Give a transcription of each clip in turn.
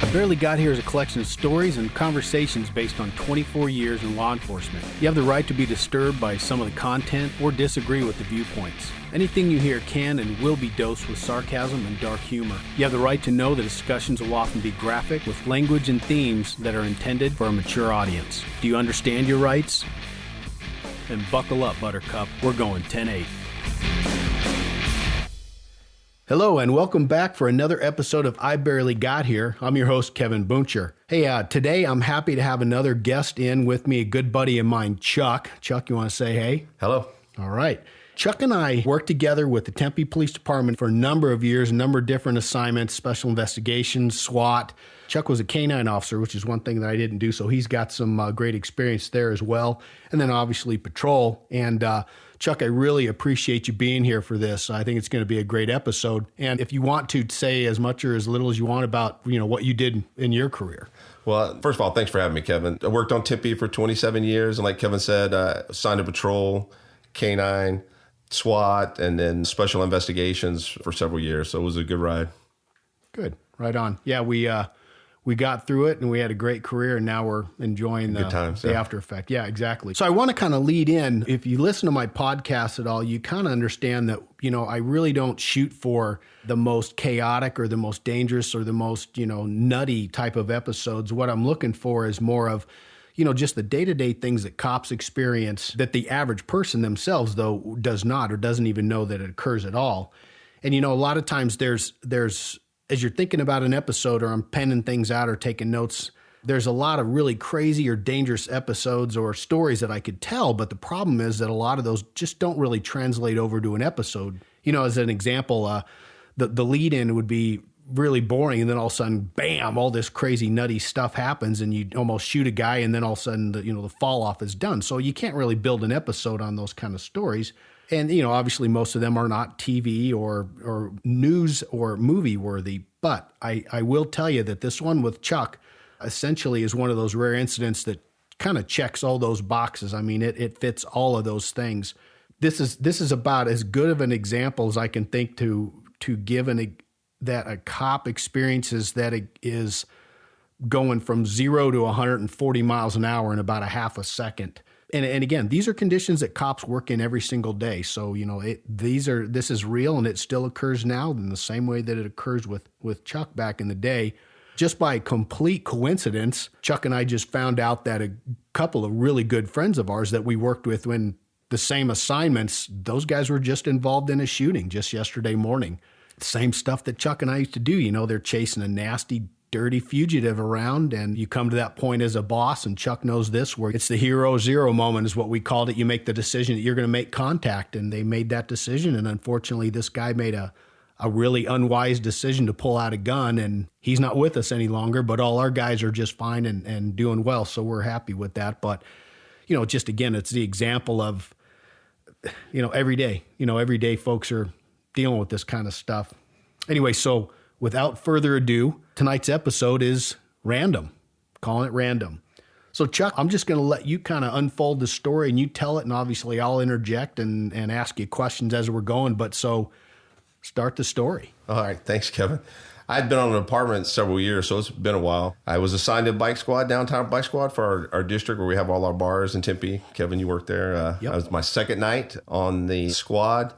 I Barely Got Here is a collection of stories and conversations based on 24 years in law enforcement. You have the right to be disturbed by some of the content or disagree with the viewpoints. Anything you hear can and will be dosed with sarcasm and dark humor. You have the right to know the discussions will often be graphic with language and themes that are intended for a mature audience. Do you understand your rights? Then buckle up, Buttercup. We're going 10-8. Hello and welcome back for another episode of I Barely Got Here. I'm your host, Kevin Booncher. Hey, today I'm happy to have another guest in with me, a good buddy of mine, Chuck. Chuck, you want to say hey? Hello. All right. Chuck and I worked together with the Tempe Police Department for a number of years, a number of different assignments, special investigations, SWAT. Chuck was a K-9 officer, which is one thing that I didn't do, so he's got some great experience there as well. And then obviously patrol. And Chuck, I really appreciate you being here for this. I think it's going to be a great episode. And if you want to say as much or as little as you want about, what you did in your career. Well, first of all, thanks for having me, Kevin. I worked on Tempe for 27 years. And like Kevin said, assigned to patrol, K-9, SWAT, and then special investigations for several years. So it was a good ride. Good. Right on. Yeah, we got through it and we had a great career, and now we're enjoying the after effect. Yeah, exactly. So I want to kind of lead in. If you listen to my podcast at all, you kind of understand that, I really don't shoot for the most chaotic or the most dangerous or the most, nutty type of episodes. What I'm looking for is more of, just the day-to-day things that cops experience that the average person themselves, though, does not or doesn't even know that it occurs at all. And, a lot of times there's as you're thinking about an episode, or I'm penning things out or taking notes, there's a lot of really crazy or dangerous episodes or stories that I could tell. But the problem is that a lot of those just don't really translate over to an episode. As an example, the lead in would be really boring. And then all of a sudden, bam, all this crazy nutty stuff happens and you almost shoot a guy. And then all of a sudden, the fall off is done. So you can't really build an episode on those kind of stories. And, obviously most of them are not TV or news or movie worthy. But I will tell you that this one with Chuck essentially is one of those rare incidents that kind of checks all those boxes. I mean, it fits all of those things. This is about as good of an example as I can think to give that a cop experiences that it is going from 0 to 140 miles an hour in about a half a second. And again, these are conditions that cops work in every single day. So, this is real and it still occurs now in the same way that it occurs with Chuck back in the day. Just by complete coincidence, Chuck and I just found out that a couple of really good friends of ours that we worked with when the same assignments, those guys were just involved in a shooting just yesterday morning. Same stuff that Chuck and I used to do. They're chasing a nasty, dirty fugitive around, and you come to that point as a boss, and Chuck knows this, where it's the hero zero moment is what we called it. You make the decision that you're going to make contact, and they made that decision, and unfortunately this guy made a really unwise decision to pull out a gun, and he's not with us any longer, but all our guys are just fine and doing well, so we're happy with that. But, just again, it's the example of, every day folks are dealing with this kind of stuff. Anyway, so without further ado, tonight's episode is random, calling it random. So Chuck, I'm just going to let you kind of unfold the story and you tell it, and obviously I'll interject and ask you questions as we're going. But so start the story. All right. Thanks, Kevin. I'd been on an apartment several years, so it's been a while. I was assigned to bike squad, downtown bike squad for our district where we have all our bars in Tempe. Kevin, you worked there. Yep. It was my second night on the squad.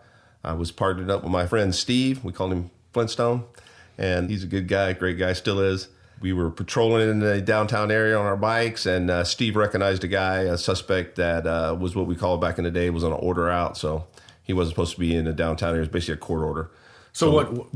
I was partnered up with my friend Steve. We called him Flintstone. And he's a good guy, great guy, still is. We were patrolling in the downtown area on our bikes, and Steve recognized a suspect that was what we called back in the day, was on an order out. So he wasn't supposed to be in the downtown area. It was basically a court order. So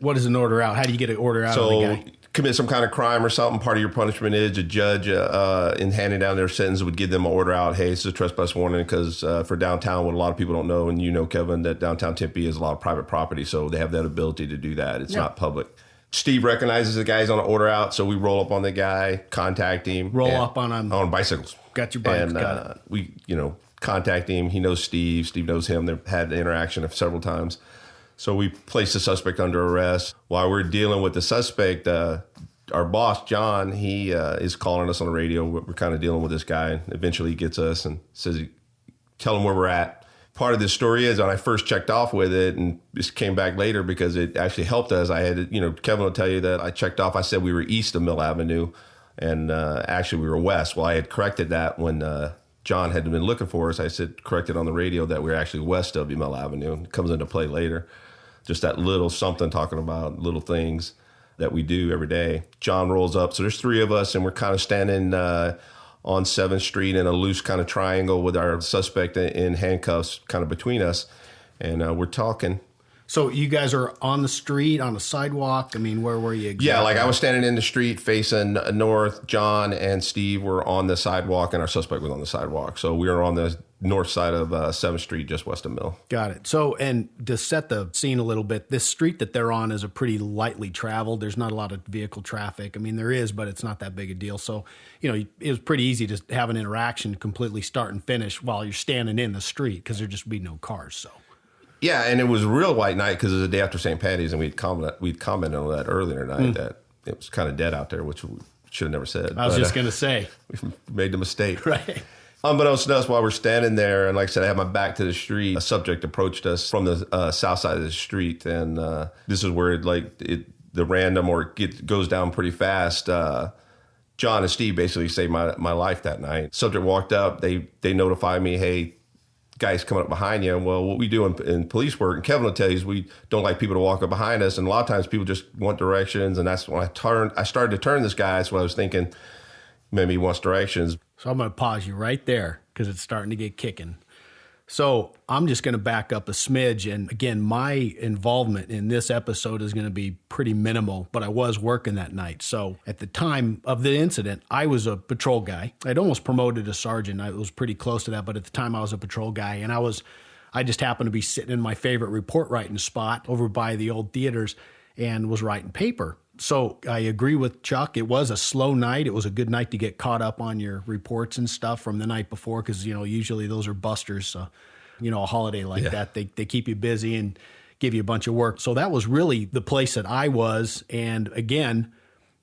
what is an order out? How do you get an order out of the guy? Commit some kind of crime or something. Part of your punishment is a judge in handing down their sentence would give them an order out. Hey, this is a trespass warning, because for downtown, what a lot of people don't know, and Kevin, that downtown Tempe is a lot of private property, so they have that ability to do that. It's not public. Steve recognizes the guy's on an order out, so we roll up on the guy, contact him. On bicycles. Got your bike. And we, contact him. He knows Steve. Steve knows him. They've had an interaction several times. So we placed the suspect under arrest. While we're dealing with the suspect, our boss, John, he is calling us on the radio. We're kind of dealing with this guy. Eventually he gets us and says, tell him where we're at. part of the story is when I first checked off with it, and this came back later because it actually helped us. I had, Kevin will tell you that I checked off. I said we were east of Mill Avenue, and actually we were west. Well, I had corrected that when John had been looking for us. I said, corrected on the radio that we were actually west of Mill Avenue. It comes into play later. Just that little something talking about little things that we do every day. John rolls up. So there's three of us, and we're kind of standing on 7th Street in a loose kind of triangle with our suspect in handcuffs kind of between us. And we're talking. So you guys are on the street, on the sidewalk? I mean, where were you exactly? Yeah, like I was standing in the street facing north. John and Steve were on the sidewalk, and our suspect was on the sidewalk. So we were on the north side of 7th Street, just west of Mill. Got it. So, and to set the scene a little bit, this street that they're on is a pretty lightly traveled. There's not a lot of vehicle traffic. I mean, there is, but it's not that big a deal. So, it was pretty easy to have an interaction completely start and finish while you're standing in the street because there'd just be no cars. So. Yeah, and it was a real white night because it was the day after St. Patty's, and we'd commented on that earlier tonight that it was kind of dead out there, which we should have never said. I was just going to say. We made the mistake. Right. Unbeknownst to us, while we're standing there, and like I said, I had my back to the street, a subject approached us from the south side of the street, and this is where the random or it goes down pretty fast. John and Steve basically saved my life that night. Subject walked up, they notified me, hey, guy's coming up behind you. Well, what we do in police work, and Kevin will tell you, is we don't like people to walk up behind us, and a lot of times people just want directions, and that's when I started to turn this guy. That's what I was thinking. Maybe he wants directions. So I'm going to pause you right there because it's starting to get kicking. So I'm just going to back up a smidge. And again, my involvement in this episode is going to be pretty minimal, but I was working that night. So at the time of the incident, I was a patrol guy. I'd almost promoted to sergeant. I was pretty close to that, but at the time I was a patrol guy. And I just happened to be sitting in my favorite report writing spot over by the old theaters and was writing paper. So I agree with Chuck. It was a slow night. It was a good night to get caught up on your reports and stuff from the night before because, usually those are busters. A holiday like that, they keep you busy and give you a bunch of work. So that was really the place that I was. And again,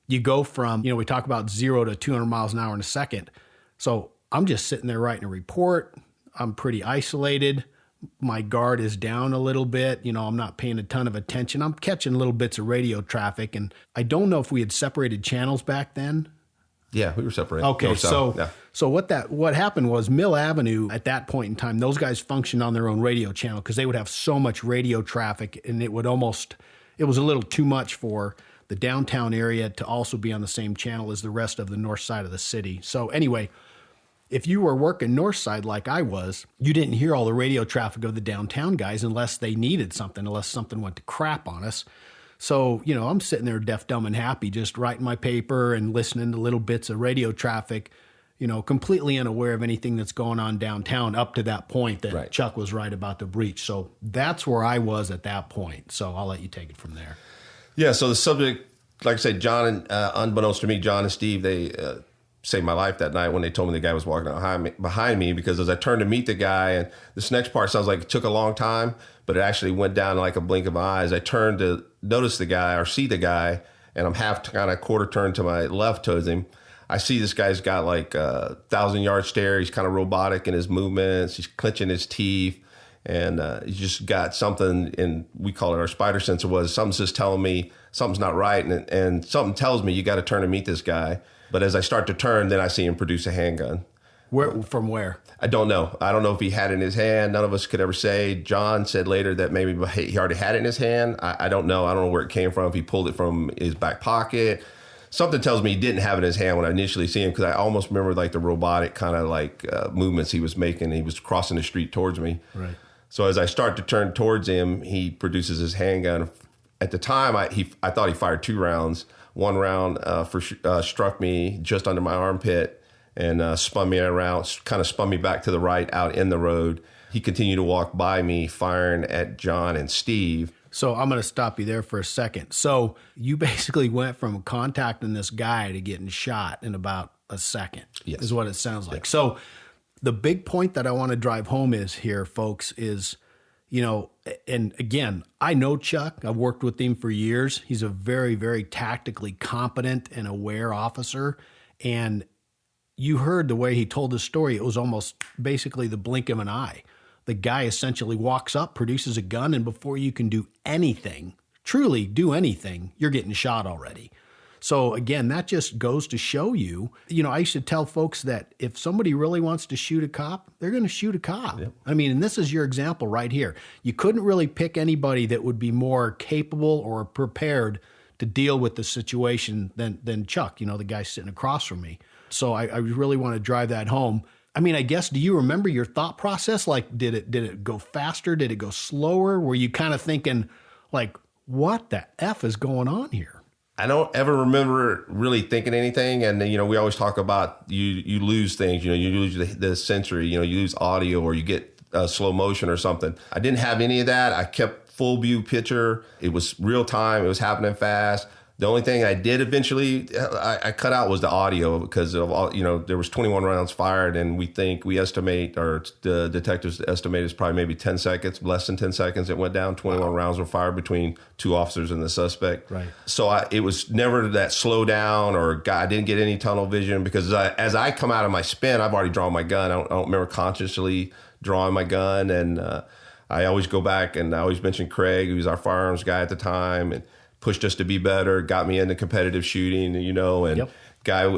you go from, we talk about 0 to 200 miles an hour in a second. So I'm just sitting there writing a report. I'm pretty isolated. My guard is down a little bit. I'm not paying a ton of attention. I'm catching little bits of radio traffic. And I don't know if we had separated channels back then. Yeah, we were separated. Okay, so what happened was Mill Avenue at that point in time, those guys functioned on their own radio channel because they would have so much radio traffic, and it was a little too much for the downtown area to also be on the same channel as the rest of the north side of the city. So anyway, if you were working north side like I was, you didn't hear all the radio traffic of the downtown guys unless they needed something, unless something went to crap on us. So, I'm sitting there deaf, dumb, and happy, just writing my paper and listening to little bits of radio traffic, completely unaware of anything that's going on downtown up to that point that Chuck was right about the breach. So that's where I was at that point. So I'll let you take it from there. Yeah, so the subject, like I said, John, and unbeknownst to me, John and Steve, they saved my life that night when they told me the guy was walking behind me because as I turned to meet the guy, and this next part sounds like it took a long time, but it actually went down like a blink of my eyes. I turned to notice the guy or see the guy, and I'm half kind of quarter turned to my left towards him. I see this guy's got like a 1,000-yard stare. He's kind of robotic in his movements. He's clenching his teeth, and he's just got something, and we call it our spider sensor, something's just telling me something's not right, and something tells me you got to turn to meet this guy. But as I start to turn, then I see him produce a handgun. From where? I don't know. I don't know if he had it in his hand. None of us could ever say. John said later that maybe he already had it in his hand. I don't know. I don't know where it came from. If he pulled it from his back pocket. Something tells me he didn't have it in his hand when I initially see him because I almost remember like the robotic kind of like movements he was making. He was crossing the street towards me. Right. So as I start to turn towards him, he produces his handgun. At the time, I thought he fired 2 rounds. One round struck me just under my armpit and spun me around, kind of spun me back to the right out in the road. He continued to walk by me, firing at John and Steve. So I'm going to stop you there for a second. So you basically went from contacting this guy to getting shot in about a second, is what it sounds like. Yeah. So the big point that I want to drive home is here, folks, is, and again, I know Chuck. I've worked with him for years. He's a very, very tactically competent and aware officer. And you heard the way he told the story. It was almost basically the blink of an eye. the guy essentially walks up, produces a gun, and before you can do anything, truly do anything, you're getting shot already. So again, that just goes to show you, I used to tell folks that if somebody really wants to shoot a cop, they're going to shoot a cop. Yep. I mean, and this is your example right here. You couldn't really pick anybody that would be more capable or prepared to deal with the situation than Chuck, the guy sitting across from me. So I really want to drive that home. I mean, I guess, do you remember your thought process? Like, did it go faster? Did it go slower? Were you kind of thinking like, what the F is going on here? I don't ever remember really thinking anything. And, we always talk about you lose things, you lose the sensory, you lose audio or you get slow motion or something. I didn't have any of that. I kept full view picture. It was real time. It was happening fast. The only thing I did eventually, I cut out was the audio because of all, there was 21 rounds fired and we estimate, or the detectives estimate it's probably maybe 10 seconds, less than 10 seconds. It went down. 21 rounds were fired between two officers and the suspect. Right. So it was never that slow down or I didn't get any tunnel vision because as I come out of my spin, I've already drawn my gun. I don't remember consciously drawing my gun. And I always go back and I always mention Craig, who was our firearms guy at the time, and pushed us to be better, got me into competitive shooting, and yep. Guy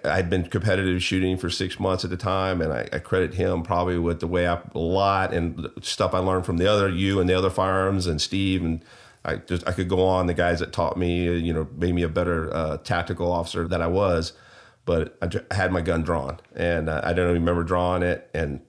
I'd been competitive shooting for 6 months at the time, and I credit him probably with the way a lot and stuff I learned from you and the other firearms and Steve, and I could go on, the guys that taught me, made me a better tactical officer than I was, but I had my gun drawn, and I don't even remember drawing it, and,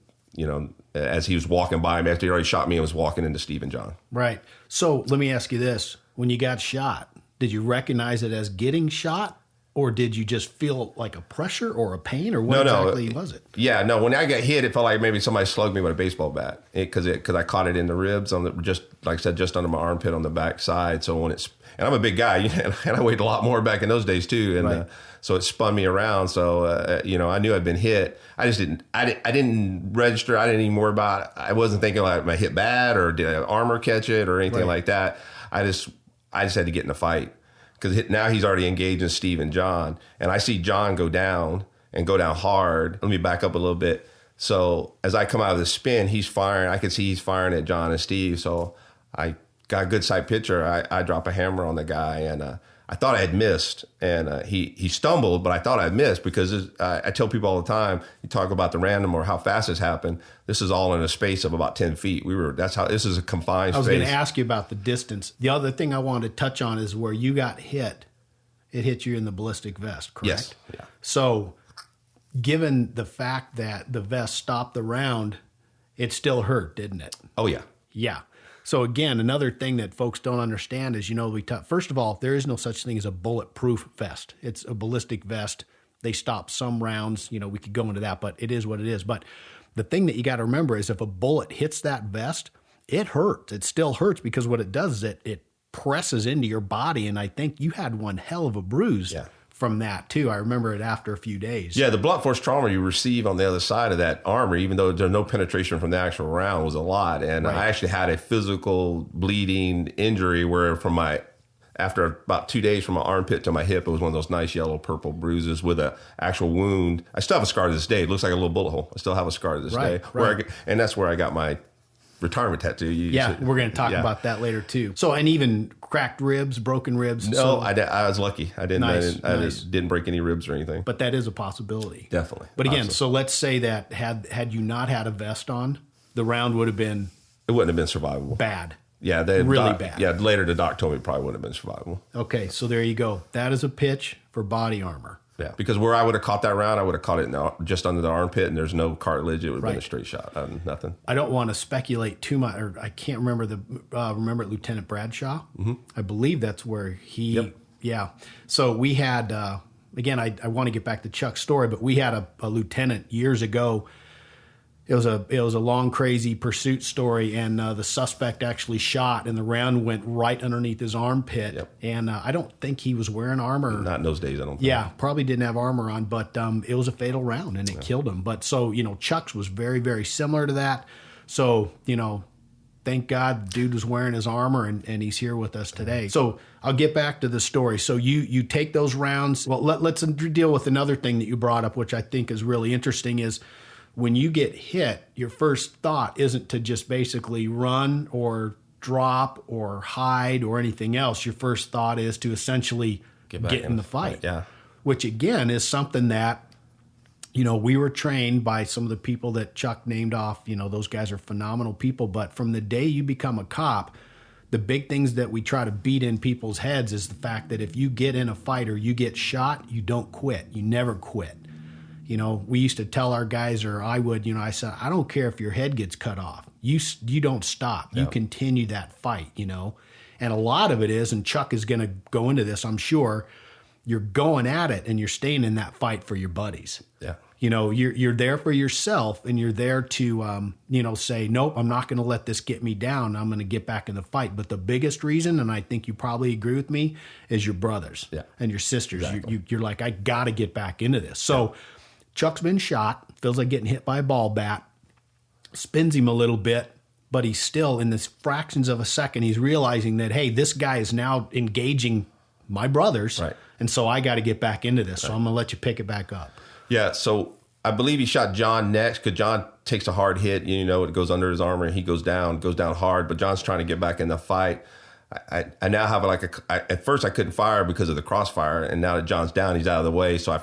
as he was walking by me, after he already shot me, I was walking into Steve and John. Right. So let me ask you this. When you got shot, did you recognize it as getting shot, or did you just feel like a pressure or a pain, or what exactly was it? Yeah, no. When I got hit, it felt like maybe somebody slugged me with a baseball bat because I caught it in the ribs just like I said, just under my armpit on the back side. So and I'm a big guy, and I weighed a lot more back in those days too, and right. So it spun me around. So I knew I'd been hit. I just didn't register. I didn't even worry about it. I wasn't thinking like, am I hit bad or did armor catch it or anything like that. I just had to get in a fight because now he's already engaged in Steve and John, and I see John go down hard. Let me back up a little bit. So as I come out of the spin, he's firing. I can see he's firing at John and Steve. So I got a good sight picture. I drop a hammer on the guy, and I thought I had missed, and he stumbled, but I thought I had missed because I tell people all the time, you talk about the random or how fast this happened. This is all in a space of about 10 feet. This is a confined space. I was going to ask you about the distance. The other thing I wanted to touch on is where you got hit. It hit you in the ballistic vest, correct? Yes. Yeah. So given the fact that the vest stopped the round, it still hurt, didn't it? Oh, yeah. Yeah. So again, another thing that folks don't understand is, first of all, there is no such thing as a bulletproof vest. It's a ballistic vest. They stop some rounds. We could go into that, but it is what it is. But the thing that you got to remember is if a bullet hits that vest, it hurts. It still hurts because what it does is it presses into your body. And I think you had one hell of a bruise. Yeah. From that too. I remember it after a few days. Yeah, the blunt force trauma you receive on the other side of that armor, even though there's no penetration from the actual round, was a lot. And right. I actually had a physical bleeding injury where after about 2 days from my armpit to my hip, it was one of those nice yellow purple bruises with an actual wound. I still have a scar to this day. It looks like a little bullet hole. I still have a scar to this day. Right. And that's where I got my retirement tattoo. We're going to talk about that later too. So, and even cracked ribs, broken ribs. No, I was lucky. I didn't break any ribs or anything. But that is a possibility. Definitely. But again, so let's say that had you not had a vest on, the round would have been... It wouldn't have been survivable. Bad. Yeah. Really bad. Yeah, later the doc told me it probably wouldn't have been survivable. Okay, so there you go. That is a pitch for body armor. Yeah, because where I would have caught that round, I would have caught it just under the armpit, and there's no cartilage. It would have been a straight shot, nothing. I don't want to speculate too much, or I can't remember remember Lieutenant Bradshaw. Mm-hmm. I believe that's where he. Yep. Yeah. So we had again. I want to get back to Chuck's story, but we had a lieutenant years ago. It was a long, crazy pursuit story, and the suspect actually shot, and the round went right underneath his armpit. Yep. And I don't think he was wearing armor. Not in those days, I don't think. Yeah, probably didn't have armor on, but it was a fatal round, and it killed him. But so, Chuck's was very, very similar to that. So, thank God the dude was wearing his armor, and he's here with us today. So I'll get back to the story. So you take those rounds. Well, let's deal with another thing that you brought up, which I think is really interesting, is when you get hit, your first thought isn't to just basically run or drop or hide or anything else. Your first thought is to essentially get in the fight. Yeah. Which again is something that, we were trained by some of the people that Chuck named off. Those guys are phenomenal people. But from the day you become a cop, the big things that we try to beat in people's heads is the fact that if you get in a fight or you get shot, you don't quit. You never quit. We used to tell our guys, or I would, I said, I don't care if your head gets cut off. You don't stop. You continue that fight, And a lot of it is, and Chuck is going to go into this, I'm sure, you're going at it and you're staying in that fight for your buddies. Yeah. You're there for yourself, and you're there to, say, nope, I'm not going to let this get me down. I'm going to get back in the fight. But the biggest reason, and I think you probably agree with me, is your brothers and your sisters. Exactly. You're like, I got to get back into this. So Chuck's been shot, feels like getting hit by a ball bat, spins him a little bit, but he's still in this fractions of a second. He's realizing that, hey, this guy is now engaging my brothers. Right. And so I got to get back into this. So I'm going to let you pick it back up. Yeah, so I believe he shot John next because John takes a hard hit. It goes under his armor and he goes down hard. But John's trying to get back in the fight. I now have at first I couldn't fire because of the crossfire. And now that John's down, he's out of the way. So I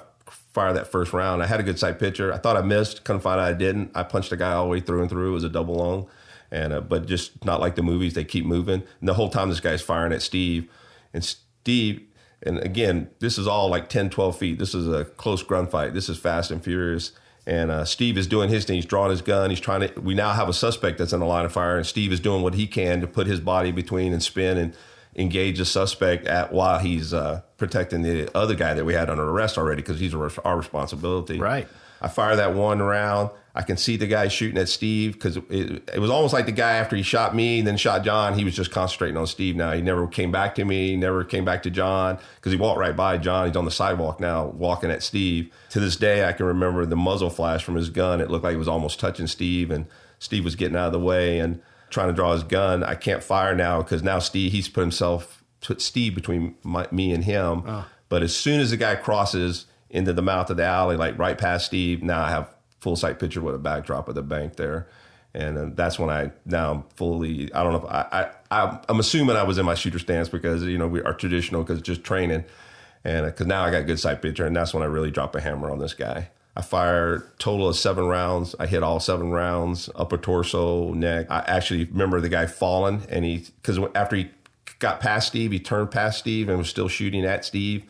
fire that first round. I had a good sight picture. I thought I missed. Couldn't find out I didn't. I punched the guy all the way through and through. It was a double lung. And but just not like the movies. They keep moving. And the whole time this guy's firing at Steve. And Steve... And again, this is all like 10, 12 feet. This is a close gunfight. This is fast and furious. And Steve is doing his thing. He's drawing his gun. We now have a suspect that's in the line of fire. And Steve is doing what he can to put his body between and spin and engage the suspect while he's protecting the other guy that we had under arrest already because he's our responsibility. Right. I fire that one round. I can see the guy shooting at Steve because it was almost like the guy after he shot me and then shot John, he was just concentrating on Steve now. He never came back to me, never came back to John because he walked right by John. He's on the sidewalk now walking at Steve. To this day, I can remember the muzzle flash from his gun. It looked like he was almost touching Steve and Steve was getting out of the way and trying to draw his gun. I can't fire now because now he's put Steve between me and him. But as soon as the guy crosses into the mouth of the alley, like right past Steve, now I have full sight picture with a backdrop of the bank there. And that's when I don't know if I'm assuming I was in my shooter stance because, we are traditional because just training. And because now I got good sight picture. And that's when I really drop a hammer on this guy. I fire total of 7 rounds. I hit all 7 rounds, upper torso, neck. I actually remember the guy falling because after he got past Steve, he turned past Steve and was still shooting at Steve.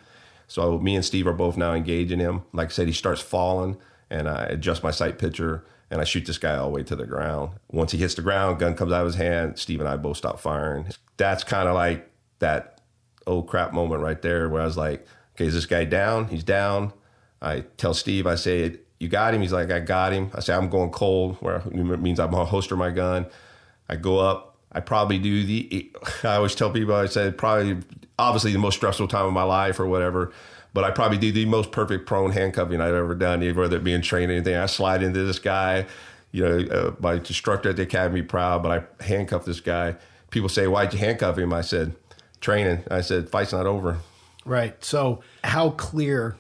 So me and Steve are both now engaging him. Like I said, he starts falling. And I adjust my sight picture, and I shoot this guy all the way to the ground. Once he hits the ground, gun comes out of his hand, Steve and I both stop firing. That's kind of like that oh crap moment right there where I was like, okay, is this guy down? He's down. I tell Steve, I say, you got him? He's like, I got him. I say, I'm going cold, where it means I'm going to holster my gun. I go up. I probably I always tell people, I said, probably, obviously the most stressful time of my life or whatever. But I probably do the most perfect prone handcuffing I've ever done, whether it be in training or anything. I slide into this guy, my instructor at the academy proud, but I handcuff this guy. People say, why'd you handcuff him? I said, training. I said, fight's not over. Right. So how clear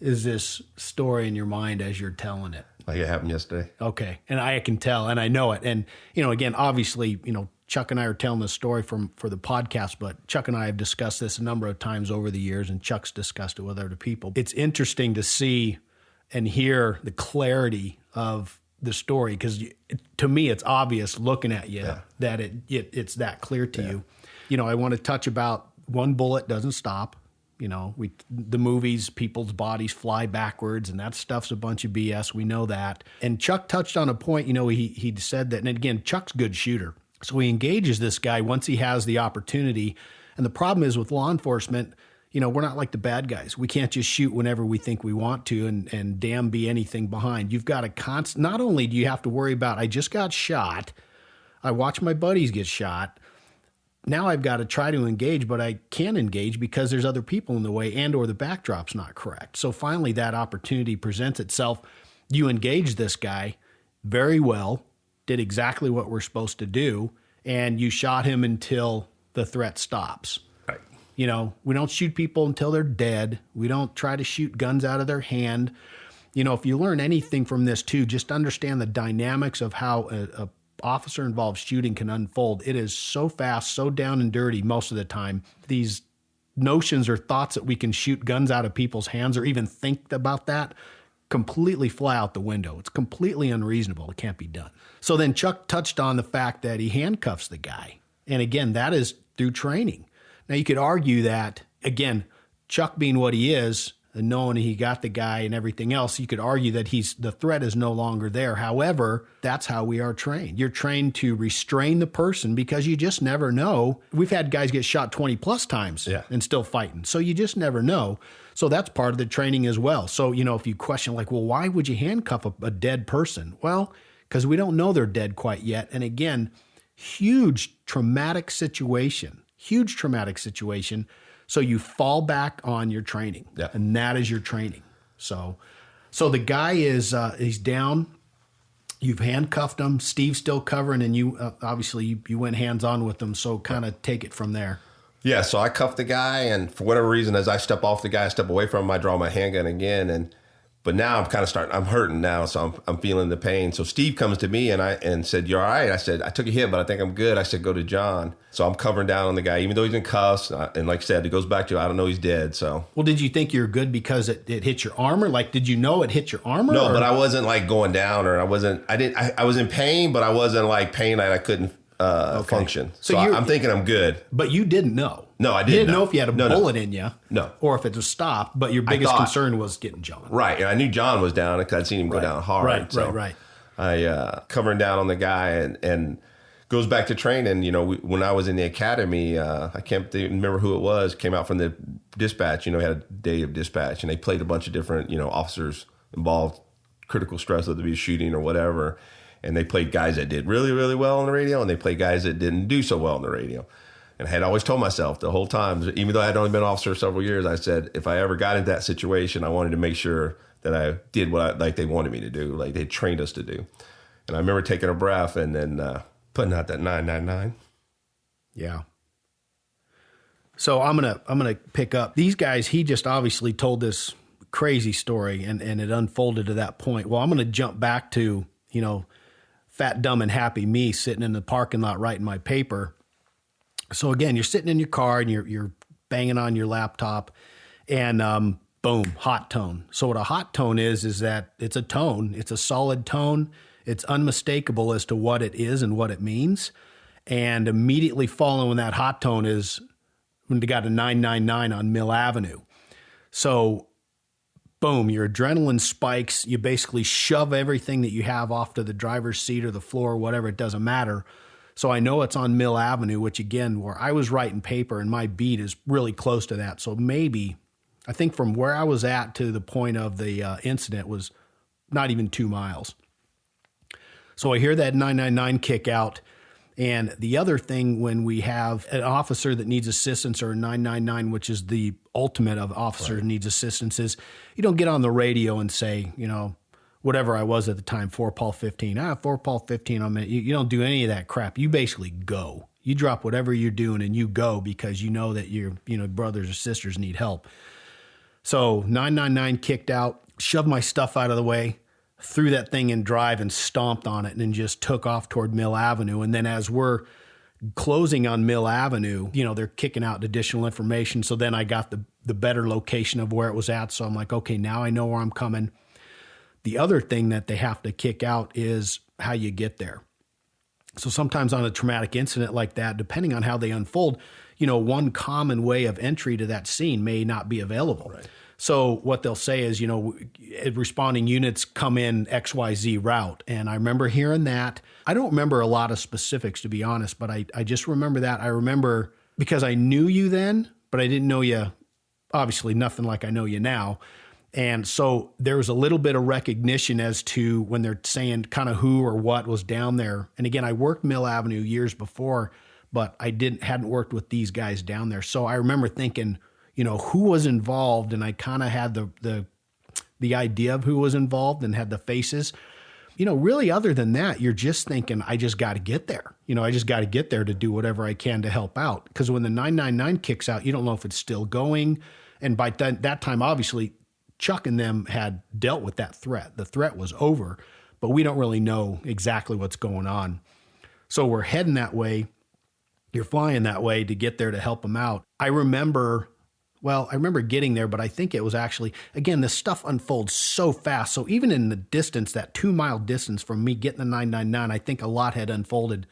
is this story in your mind as you're telling it? Like it happened yesterday. Okay. And I can tell, and I know it. And, again, obviously, Chuck and I are telling this story for the podcast, but Chuck and I have discussed this a number of times over the years, and Chuck's discussed it with other people. It's interesting to see and hear the clarity of the story because to me, it's obvious looking at you that it's that clear to you. I want to touch about one bullet doesn't stop. The movies, people's bodies fly backwards, and that stuff's a bunch of BS. We know that. And Chuck touched on a point. He said that, and again, Chuck's a good shooter. So he engages this guy once he has the opportunity. And the problem is with law enforcement, we're not like the bad guys. We can't just shoot whenever we think we want to and damn be anything behind. You've got to not only do you have to worry about, I just got shot, I watched my buddies get shot, now I've got to try to engage, but I can't engage because there's other people in the way and or the backdrop's not correct. So finally that opportunity presents itself. You engage this guy very well, did exactly what we're supposed to do, and you shot him until the threat stops. Right. We don't shoot people until they're dead. We don't try to shoot guns out of their hand. if you learn anything from this too, just understand the dynamics of how a officer involved shooting can unfold. It is so fast, so down and dirty most of the time. These notions or thoughts that we can shoot guns out of people's hands or even think about that completely fly out the window. It's completely unreasonable. It can't be done. So then Chuck touched on the fact that he handcuffs the guy. And again, that is through training. Now you could argue that, again, Chuck being what he is, and knowing he got the guy and everything else, you could argue that the threat is no longer there. However, that's how we are trained. You're trained to restrain the person because you just never know. We've had guys get shot 20 plus times and still fighting. So you just never know. So that's part of the training as well. So, if you question like, well, why would you handcuff a dead person? Well, because we don't know they're dead quite yet. And again, huge traumatic situation. So you fall back on your training, and that is your training. So the guy is he's down. You've handcuffed him. Steve's still covering, and you obviously you went hands on with him. So kind of take it from there. Yeah. So I cuffed the guy, and for whatever reason, as I step off the guy, I step away from him, I draw my handgun again, but now I'm kind of I'm hurting now, so I'm feeling the pain. So Steve comes to me and said, "You're all right?" I said, "I took a hit, but I think I'm good." I said, "Go to John." So I'm covering down on the guy, even though he's in cuffs. And like I said, it goes back to, I don't know, he's dead. So. Well, did you think you're good because it hit your armor? Like, did you know it hit your armor? No, but I wasn't like going down, or I was in pain, but I wasn't like pain that I couldn't function. So I'm thinking I'm good. But you didn't know. No, I didn't. You didn't know if you had a bullet in you. No. Or if it was stopped, but your biggest concern was getting John. Right. And I knew John was down because I'd seen him go down hard. Right. I covering down on the guy and goes back to training. When I was in the academy, I can't remember who it was, came out from the dispatch, had a day of dispatch, and they played a bunch of different, officers involved, critical stress, whether it be shooting or whatever. And they played guys that did really, really well on the radio, and they played guys that didn't do so well on the radio. And I had always told myself the whole time, even though I had only been an officer several years, I said, if I ever got into that situation, I wanted to make sure that I did what they wanted me to do, like they trained us to do. And I remember taking a breath and then putting out that 999. Yeah. So I'm gonna pick up these guys. He just obviously told this crazy story, and it unfolded to that point. Well, I'm gonna jump back to fat, dumb, and happy me sitting in the parking lot writing my paper. So again, you're sitting in your car and you're banging on your laptop, and boom, hot tone. So what a hot tone is that it's a tone. It's a solid tone. It's unmistakable as to what it is and what it means. And immediately following that hot tone is when they got a 999 on Mill Avenue. So boom, your adrenaline spikes. You basically shove everything that you have off to the driver's seat or the floor or whatever. It doesn't matter. So I know it's on Mill Avenue, which again, where I was writing paper and my beat is really close to that. So maybe, I think from where I was at to the point of the incident was not even 2 miles. So I hear that 999 kick out. And the other thing, when we have an officer that needs assistance, or a 999, which is the ultimate of officer needs assistance, is you don't get on the radio and say, whatever I was at the time, 4 Paul 15. 4 Paul 15 on minute. You don't do any of that crap. You basically go. You drop whatever you're doing and you go because you know that your brothers or sisters need help. So 999 kicked out, shoved my stuff out of the way, threw that thing in drive and stomped on it, and then just took off toward Mill Avenue. And then as we're closing on Mill Avenue, they're kicking out additional information. So then I got the better location of where it was at. So I'm like, okay, now I know where I'm coming. The other thing that they have to kick out is how you get there. So sometimes on a traumatic incident like that, depending on how they unfold, one common way of entry to that scene may not be available. Right. So what they'll say is, responding units come in XYZ route. And I remember hearing that. I don't remember a lot of specifics, to be honest, but I just remember that. I remember because I knew you then, but I didn't know you, obviously nothing like I know you now. And so there was a little bit of recognition as to when they're saying kind of who or what was down there. And again, I worked Mill Avenue years before, but I hadn't worked with these guys down there. So I remember thinking, who was involved, and I kind of had the idea of who was involved and had the faces. Really other than that, you're just thinking, I just got to get there. I just got to get there to do whatever I can to help out. Because when the 999 kicks out, you don't know if it's still going. And by that time, obviously, Chuck and them had dealt with that threat. The threat was over, but we don't really know exactly what's going on. So we're heading that way. You're flying that way to get there to help them out. I remember getting there, but I think it was actually, again, this stuff unfolds so fast. So even in the distance, that 2-mile distance from me getting the 999, I think a lot had unfolded.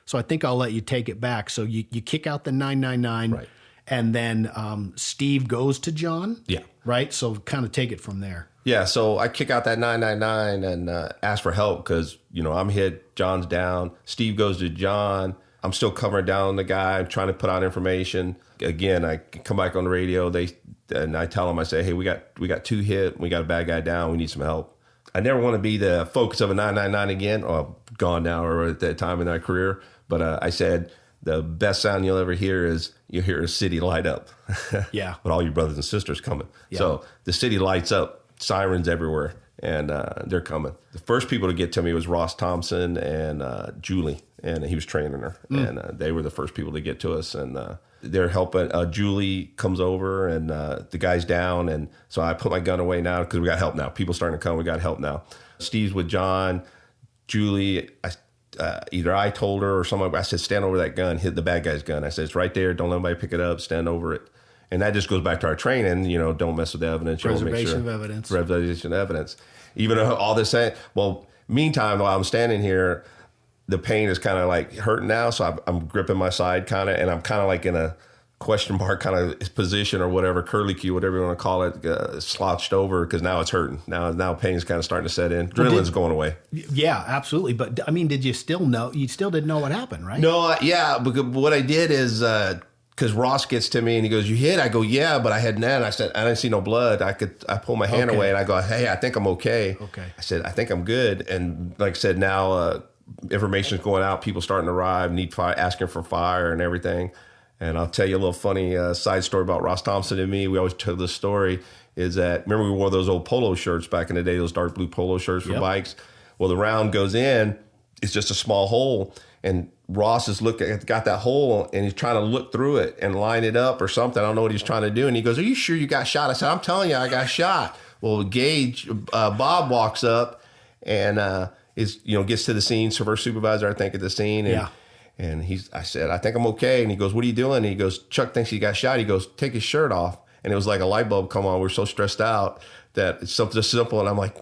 So I think I'll let you take it back. So you kick out the 999, right, and then Steve goes to John. Yeah. Right? So kind of take it from there. Yeah, so I kick out that 999 and ask for help because, I'm hit, John's down. Steve goes to John. I'm still covering down the guy, trying to put out information. Again, I come back on the radio. And I tell them, I say, hey, we got 2 hit. We got a bad guy down. We need some help. I never want to be the focus of a 999 again. Or gone now, or at that time in my career. But I said the best sound you'll ever hear is you hear a city light up. Yeah. With all your brothers and sisters coming. Yeah. So the city lights up, sirens everywhere, and they're coming. The first people to get to me was Ross Thompson and Julie. And he was training her, and they were the first people to get to us. And they're helping. Julie comes over, and the guy's down. And so I put my gun away now because we got help now. People starting to come. We got help now. Steve's with John. Julie, either I told her or someone, I said, stand over that gun, hit the bad guy's gun. I said, it's right there. Don't let anybody pick it up. Stand over it. And that just goes back to our training. Don't mess with the evidence. Preservation of evidence. Preservation of evidence. Even though all this, meantime, while I'm standing here, the pain is kind of like hurting now. So I'm gripping my side kind of, and I'm kind of like in a question mark kind of position or whatever, curly Q, whatever you want to call it, slouched over because now it's hurting. Now pain's kind of starting to set in. Adrenaline's going away. Yeah, absolutely. But did you still know? You still didn't know what happened, right? No, yeah. Because what I did is, because Ross gets to me and he goes, you hit? I go, yeah, but I had net. I said, I didn't see no blood. I pull my hand away and I go, hey, I think I'm okay. Okay. I said, I think I'm good. And like I said, now, information's going out, people starting to arrive, need fire, asking for fire and everything. And I'll tell you a little funny side story about Ross Thompson and me. We always tell this story is that, remember we wore those old polo shirts back in the day, those dark blue polo shirts for bikes? Well, the round goes in, it's just a small hole. And Ross is got that hole and he's trying to look through it and line it up or something. I don't know what he's trying to do. And he goes, are you sure you got shot? I said, I'm telling you, I got shot. Well, Gage, Bob walks up and, gets to the scene, first supervisor, I think, at the scene. And I said, I think I'm okay. And he goes, what are you doing? And he goes, Chuck thinks he got shot. He goes, take his shirt off. And it was like a light bulb come on. We were so stressed out that it's something just simple. And I'm like,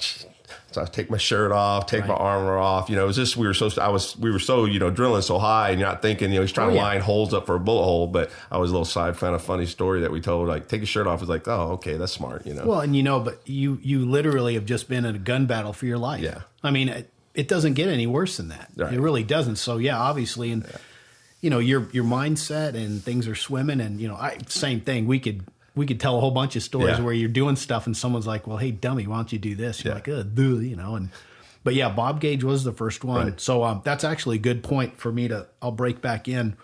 so I take my shirt off, take my armor off. It was just, we were so, adrenaline so high and you're not thinking, he's trying to line holes up for a bullet hole. But I was a little side kind of funny story that we told, like, take his shirt off. It's like, oh, okay, that's smart, Well, and but you literally have just been in a gun battle for your life. Yeah. I mean, it doesn't get any worse than that. Right. It really doesn't. So yeah, obviously, and your mindset and things are swimming, and same thing. We could tell a whole bunch of stories where you're doing stuff and someone's like, well, hey, dummy, why don't you do this? You're like, but yeah, Bob Gage was the first one. Right. So that's actually a good point for me I'll break back in.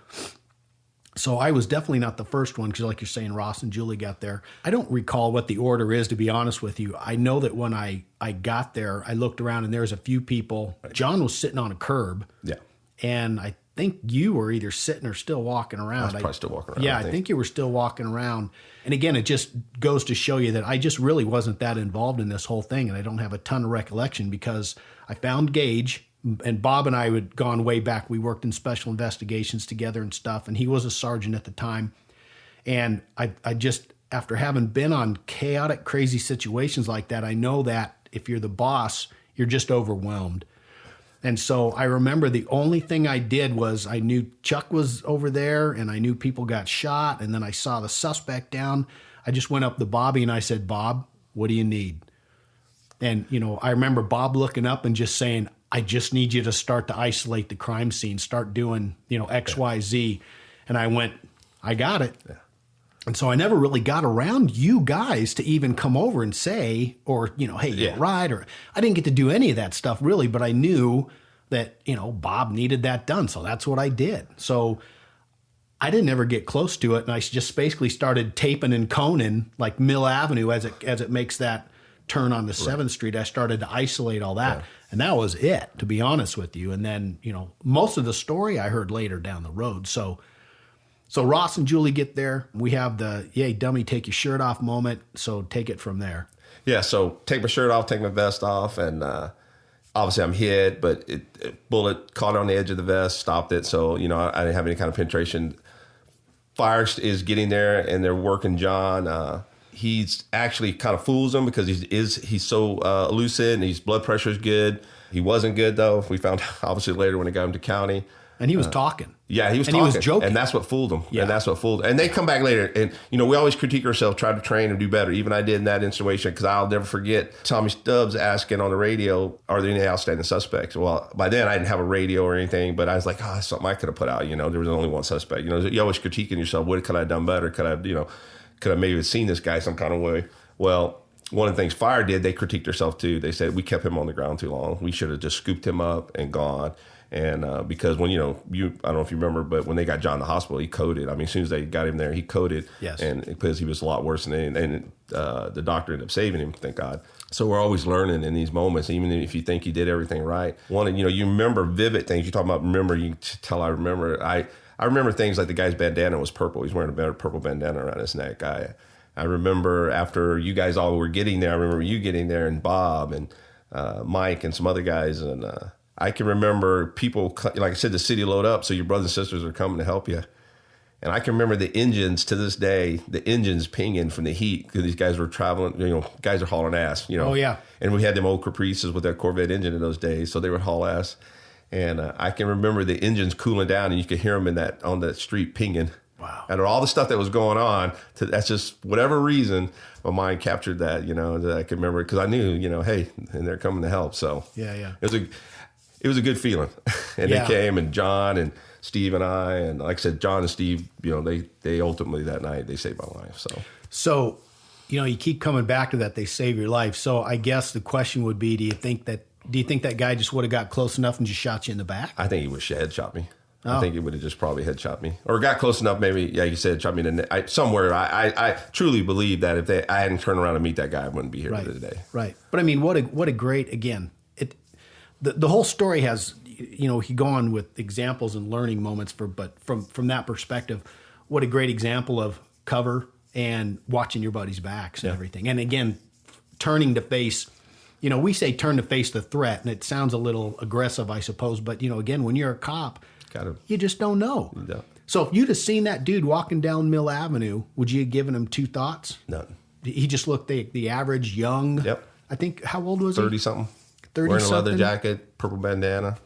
So I was definitely not the first one because, like you're saying, Ross and Julie got there. I don't recall what the order is, to be honest with you. I know that when I got there, I looked around and there was a few people. Right. John was sitting on a curb. Yeah. And I think you were either sitting or still walking around. I was probably still walking around. Yeah, I think you were still walking around. And again, it just goes to show you that I just really wasn't that involved in this whole thing. And I don't have a ton of recollection because I found Gage. And Bob and I had gone way back. We worked in special investigations together and stuff. And he was a sergeant at the time. And I just, after having been on chaotic, crazy situations like that, I know that if you're the boss, you're just overwhelmed. And so I remember the only thing I did was I knew Chuck was over there and I knew people got shot. And then I saw the suspect down. I just went up to Bobby and I said, Bob, what do you need? And, I remember Bob looking up and just saying, I just need you to start to isolate the crime scene, start doing, X, Y, Z. And I went, I got it. Yeah. And so I never really got around you guys to even come over and say, or, hey, you're right. Or I didn't get to do any of that stuff really, but I knew that, Bob needed that done. So that's what I did. So I didn't ever get close to it. And I just basically started taping and coning like Mill Avenue as it makes that turn on to 7th Street. I started to isolate all that. Yeah. And that was it, to be honest with you. And then, most of the story I heard later down the road. So So Ross and Julie get there. We have the, yay, dummy, take your shirt off moment. So take it from there. Yeah, so take my shirt off, take my vest off, and obviously I'm hit, but bullet caught on the edge of the vest, stopped it. So, you know, I didn't have any kind of penetration. Fire is getting there, and they're working John. He's actually kind of fools them because he's so lucid, and his blood pressure is good. He wasn't good, though. We found out, obviously, later when they got him to county. And he was talking. Yeah, he was and talking. He was joking. And that's what fooled him. Yeah. And that's what fooled him. And they come back later. And, you know, we always critique ourselves, try to train and do better. Even I did in that situation, because I'll never forget Tommy Stubbs asking on the radio, are there any outstanding suspects? Well, by then I didn't have a radio or anything, but I was like, oh, that's something I could have put out. You know, there was only one suspect. You know, you're always critiquing yourself. What could I have done better? Could I maybe have seen this guy some kind of way? Well, one of the things Fire did, they critiqued themselves too. They said, we kept him on the ground too long. We should have just scooped him up and gone. And because when, I don't know if you remember, but when they got John to the hospital, he coded. I mean, as soon as they got him there, he coded. Yes. And because he was a lot worse than the doctor ended up saving him, thank God. So we're always learning in these moments, even if you think you did everything right. You remember vivid things. You talk about remember, you tell I remember. I remember things like the guy's bandana was purple. He's wearing a purple bandana around his neck. I remember after you guys all were getting there, I remember you getting there and Bob and Mike and some other guys. And I can remember people, like I said, the city load up, so your brothers and sisters are coming to help you. And I can remember the engines to this day, the engines pinging from the heat because these guys were traveling, guys are hauling ass, Oh, yeah. And we had them old Caprices with that Corvette engine in those days, so they would haul ass. And I can remember the engines cooling down and you could hear them on that street pinging. Wow. And all the stuff that was going on, that's just whatever reason, my mind captured that, that I could remember because I knew, hey, and they're coming to help. So yeah. It was a good feeling. And Yeah. They came, and John and Steve and I, and like I said, John and Steve, they ultimately that night, they saved my life. So, you keep coming back to that, they save your life. So I guess the question would be, do you think that guy just would have got close enough and just shot you in the back? I think he would have headshot me. Oh. I think he would have just probably headshot me, or got close enough. Maybe, yeah, you said shot me in the neck. Somewhere. I truly believe that if I hadn't turned around to meet that guy, I wouldn't be here today. Right. But I mean, what a great, again, the whole story has, he go on with examples and learning moments but from that perspective, what a great example of cover and watching your buddies' backs and everything. And again, turning to face, we say turn to face the threat, and it sounds a little aggressive, I suppose. But, again, when you're a cop, you just don't know. Yeah. So if you'd have seen that dude walking down Mill Avenue, would you have given him two thoughts? None. He just looked the average young. Yep. I think, how old was he? 30-something. 30-something. Wearing a leather jacket, purple bandana.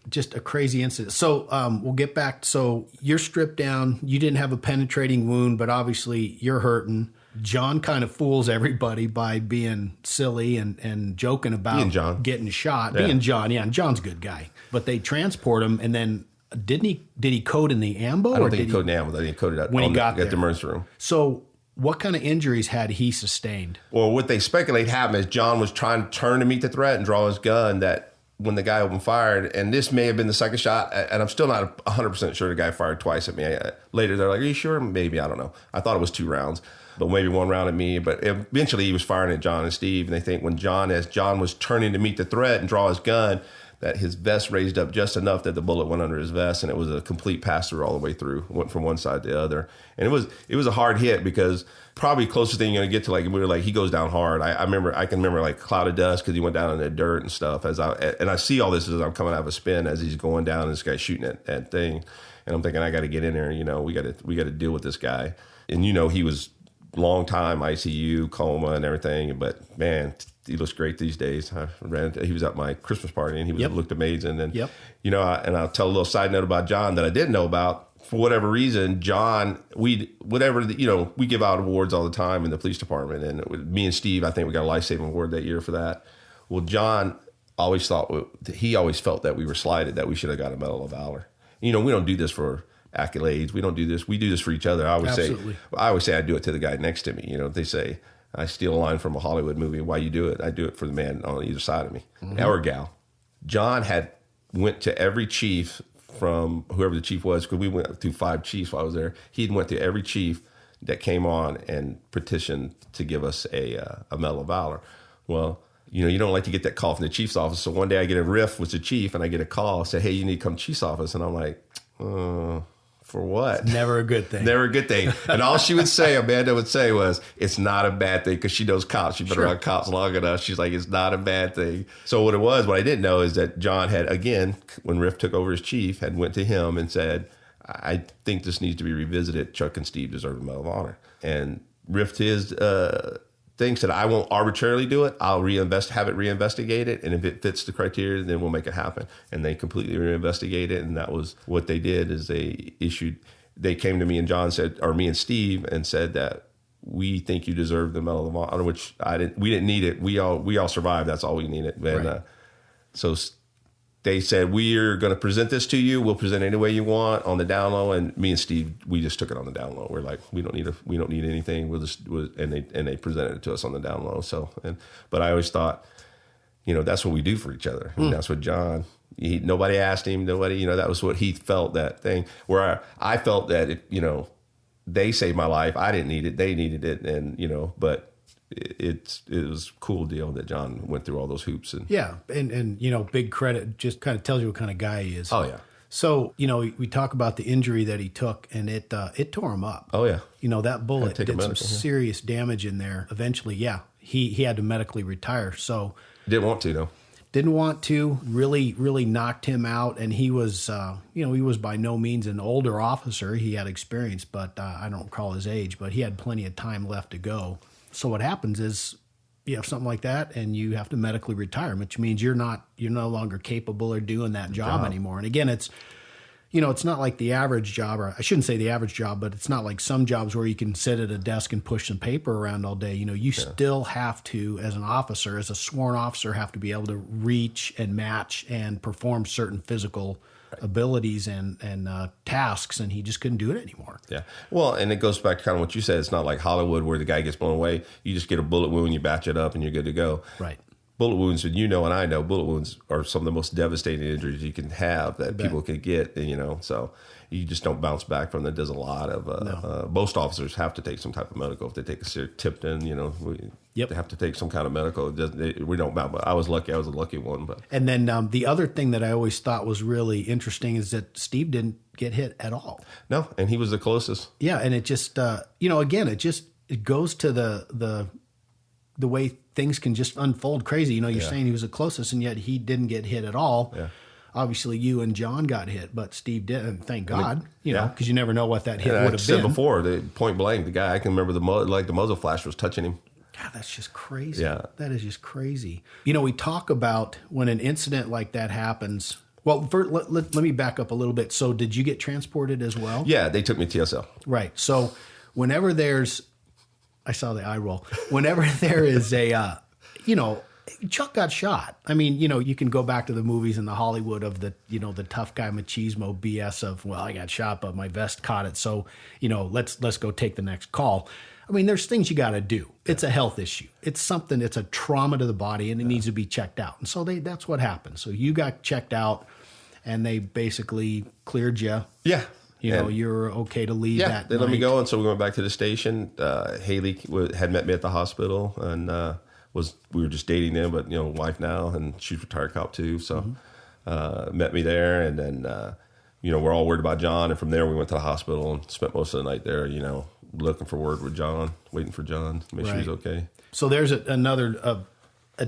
Just a crazy incident. So we'll get back. So you're stripped down. You didn't have a penetrating wound, but obviously you're hurting. John kind of fools everybody by being silly and joking about getting shot. Yeah. Being John, yeah, and John's a good guy. But they transport him, and then did he code in the ambo? I don't think he coded in the ambo. I think he coded at the emergency room. So what kind of injuries had he sustained? Well, what they speculate happened is John was trying to turn to meet the threat and draw his gun, that when the guy opened fired, and this may have been the second shot, and I'm still not 100% sure the guy fired twice at me. Later, they're like, are you sure? Maybe, I don't know. I thought it was 2 rounds, but maybe 1 round at me. But eventually he was firing at John and Steve, and they think as John was turning to meet the threat and draw his gun, that his vest raised up just enough that the bullet went under his vest, and it was a complete pass-through all the way through, went from one side to the other. And it was a hard hit because probably closest thing you're going to get to, like, we were like, he goes down hard. I can remember like cloud of dust because he went down in the dirt and stuff. And I see all this as I'm coming out of a spin as he's going down and this guy's shooting at thing. And I'm thinking, I got to get in there. We got to deal with this guy. And, he was long time ICU, coma and everything. But, man, he looks great these days. He was at my Christmas party, and he looked amazing. And, and I'll tell a little side note about John that I didn't know about. For whatever reason, John, we give out awards all the time in the police department. And me and Steve, I think we got a life-saving award that year for that. Well, John always felt that we were slighted, that we should have got a Medal of Valor. We don't do this for accolades. We don't do this. We do this for each other. I always say I do it to the guy next to me. They say, I steal a line from a Hollywood movie. Why you do it? I do it for the man on either side of me, or gal. John went to every chief from whoever the chief was, because we went through 5 chiefs while I was there. He went to every chief that came on and petitioned to give us a Medal of Valor. Well, you don't like to get that call from the chief's office. So one day I get a riff with the chief, and I get a call, say, hey, you need to come to the chief's office. And I'm like, For what? It's never a good thing. Never a good thing. And all she would say, Amanda would say, was, it's not a bad thing, because she knows cops. She's been around cops long enough. She's like, it's not a bad thing. So what I didn't know is that John had, again, when Riff took over as chief, had went to him and said, I think this needs to be revisited. Chuck and Steve deserve a Medal of Honor. And Riff, to his thing, said, I won't arbitrarily do it. I'll have it reinvestigated. And if it fits the criteria, then we'll make it happen. And they completely reinvestigated it. And that was what they did, is they came to me and John said, or me and Steve, and said that we think you deserve the Medal of Honor, which we didn't need it. We all survived. That's all we needed. And right. So they said, we're going to present this to you. We'll present it any way you want on the down low. And me and Steve, we just took it on the down low. We're like, we don't need anything. And they presented it to us on the down low. So, but I always thought, that's what we do for each other. I mean, that's what John, nobody asked him, that was what he felt, that thing, where I felt that, they saved my life. I didn't need it. They needed it. And, but it was a cool deal that John went through all those hoops. And big credit, just kind of tells you what kind of guy he is. Oh yeah. So, we talk about the injury that he took, and it tore him up. Oh yeah. That bullet did some serious damage in there. Eventually, he had to medically retire. So didn't want to, though. Didn't want to, really, really knocked him out. And he was, he was by no means an older officer. He had experience, but I don't recall his age, but he had plenty of time left to go. So what happens is you have something like that and you have to medically retire, which means you're no longer capable of doing that job anymore. And again, it's not like the average job, or I shouldn't say the average job, but it's not like some jobs where you can sit at a desk and push some paper around all day. You still have to, as an officer, as a sworn officer, have to be able to reach and match and perform certain physical abilities and tasks, and he just couldn't do it anymore. Yeah. Well, and it goes back to kind of what you said. It's not like Hollywood where the guy gets blown away. You just get a bullet wound, you batch it up, and you're good to go. Right. Bullet wounds, and and I know, bullet wounds are some of the most devastating injuries you can have that people can get, so you just don't bounce back from that. There's a lot of, most officers have to take some type of medical. If they take a Tipton, they have to take some kind of medical. We don't bounce, but I was lucky. I was a lucky one. But And then the other thing that I always thought was really interesting is that Steve didn't get hit at all. No, and he was the closest. Yeah, and it just, again, it goes to the way things can just unfold crazy. You're saying he was the closest, and yet he didn't get hit at all. Yeah. Obviously, you and John got hit, but Steve didn't. Thank God, because you never know what that hit would have been. Said before, the point blank, the guy, I can remember the muzzle flash was touching him. God, that's just crazy. Yeah. That is just crazy. We talk about when an incident like that happens. Well, first, let me back up a little bit. So did you get transported as well? Yeah, they took me to TSL. Right. So whenever I saw the eye roll. Whenever there is Chuck got shot. I mean, you can go back to the movies in the Hollywood of the tough guy machismo BS of, well, I got shot, but my vest caught it. So, let's go take the next call. I mean, there's things you got to do. It's a health issue. It's something, it's a trauma to the body, and it needs to be checked out. And so that's what happened. So you got checked out, and they basically cleared you. Yeah. You're okay to leave that they let me go. And so we went back to the station. Haley had met me at the hospital, and we were just dating then, but, wife now, and she's a retired cop too. So met me there, and then, we're all worried about John. And from there, we went to the hospital and spent most of the night there, looking for word with John, waiting for John to make sure he's okay. So there's another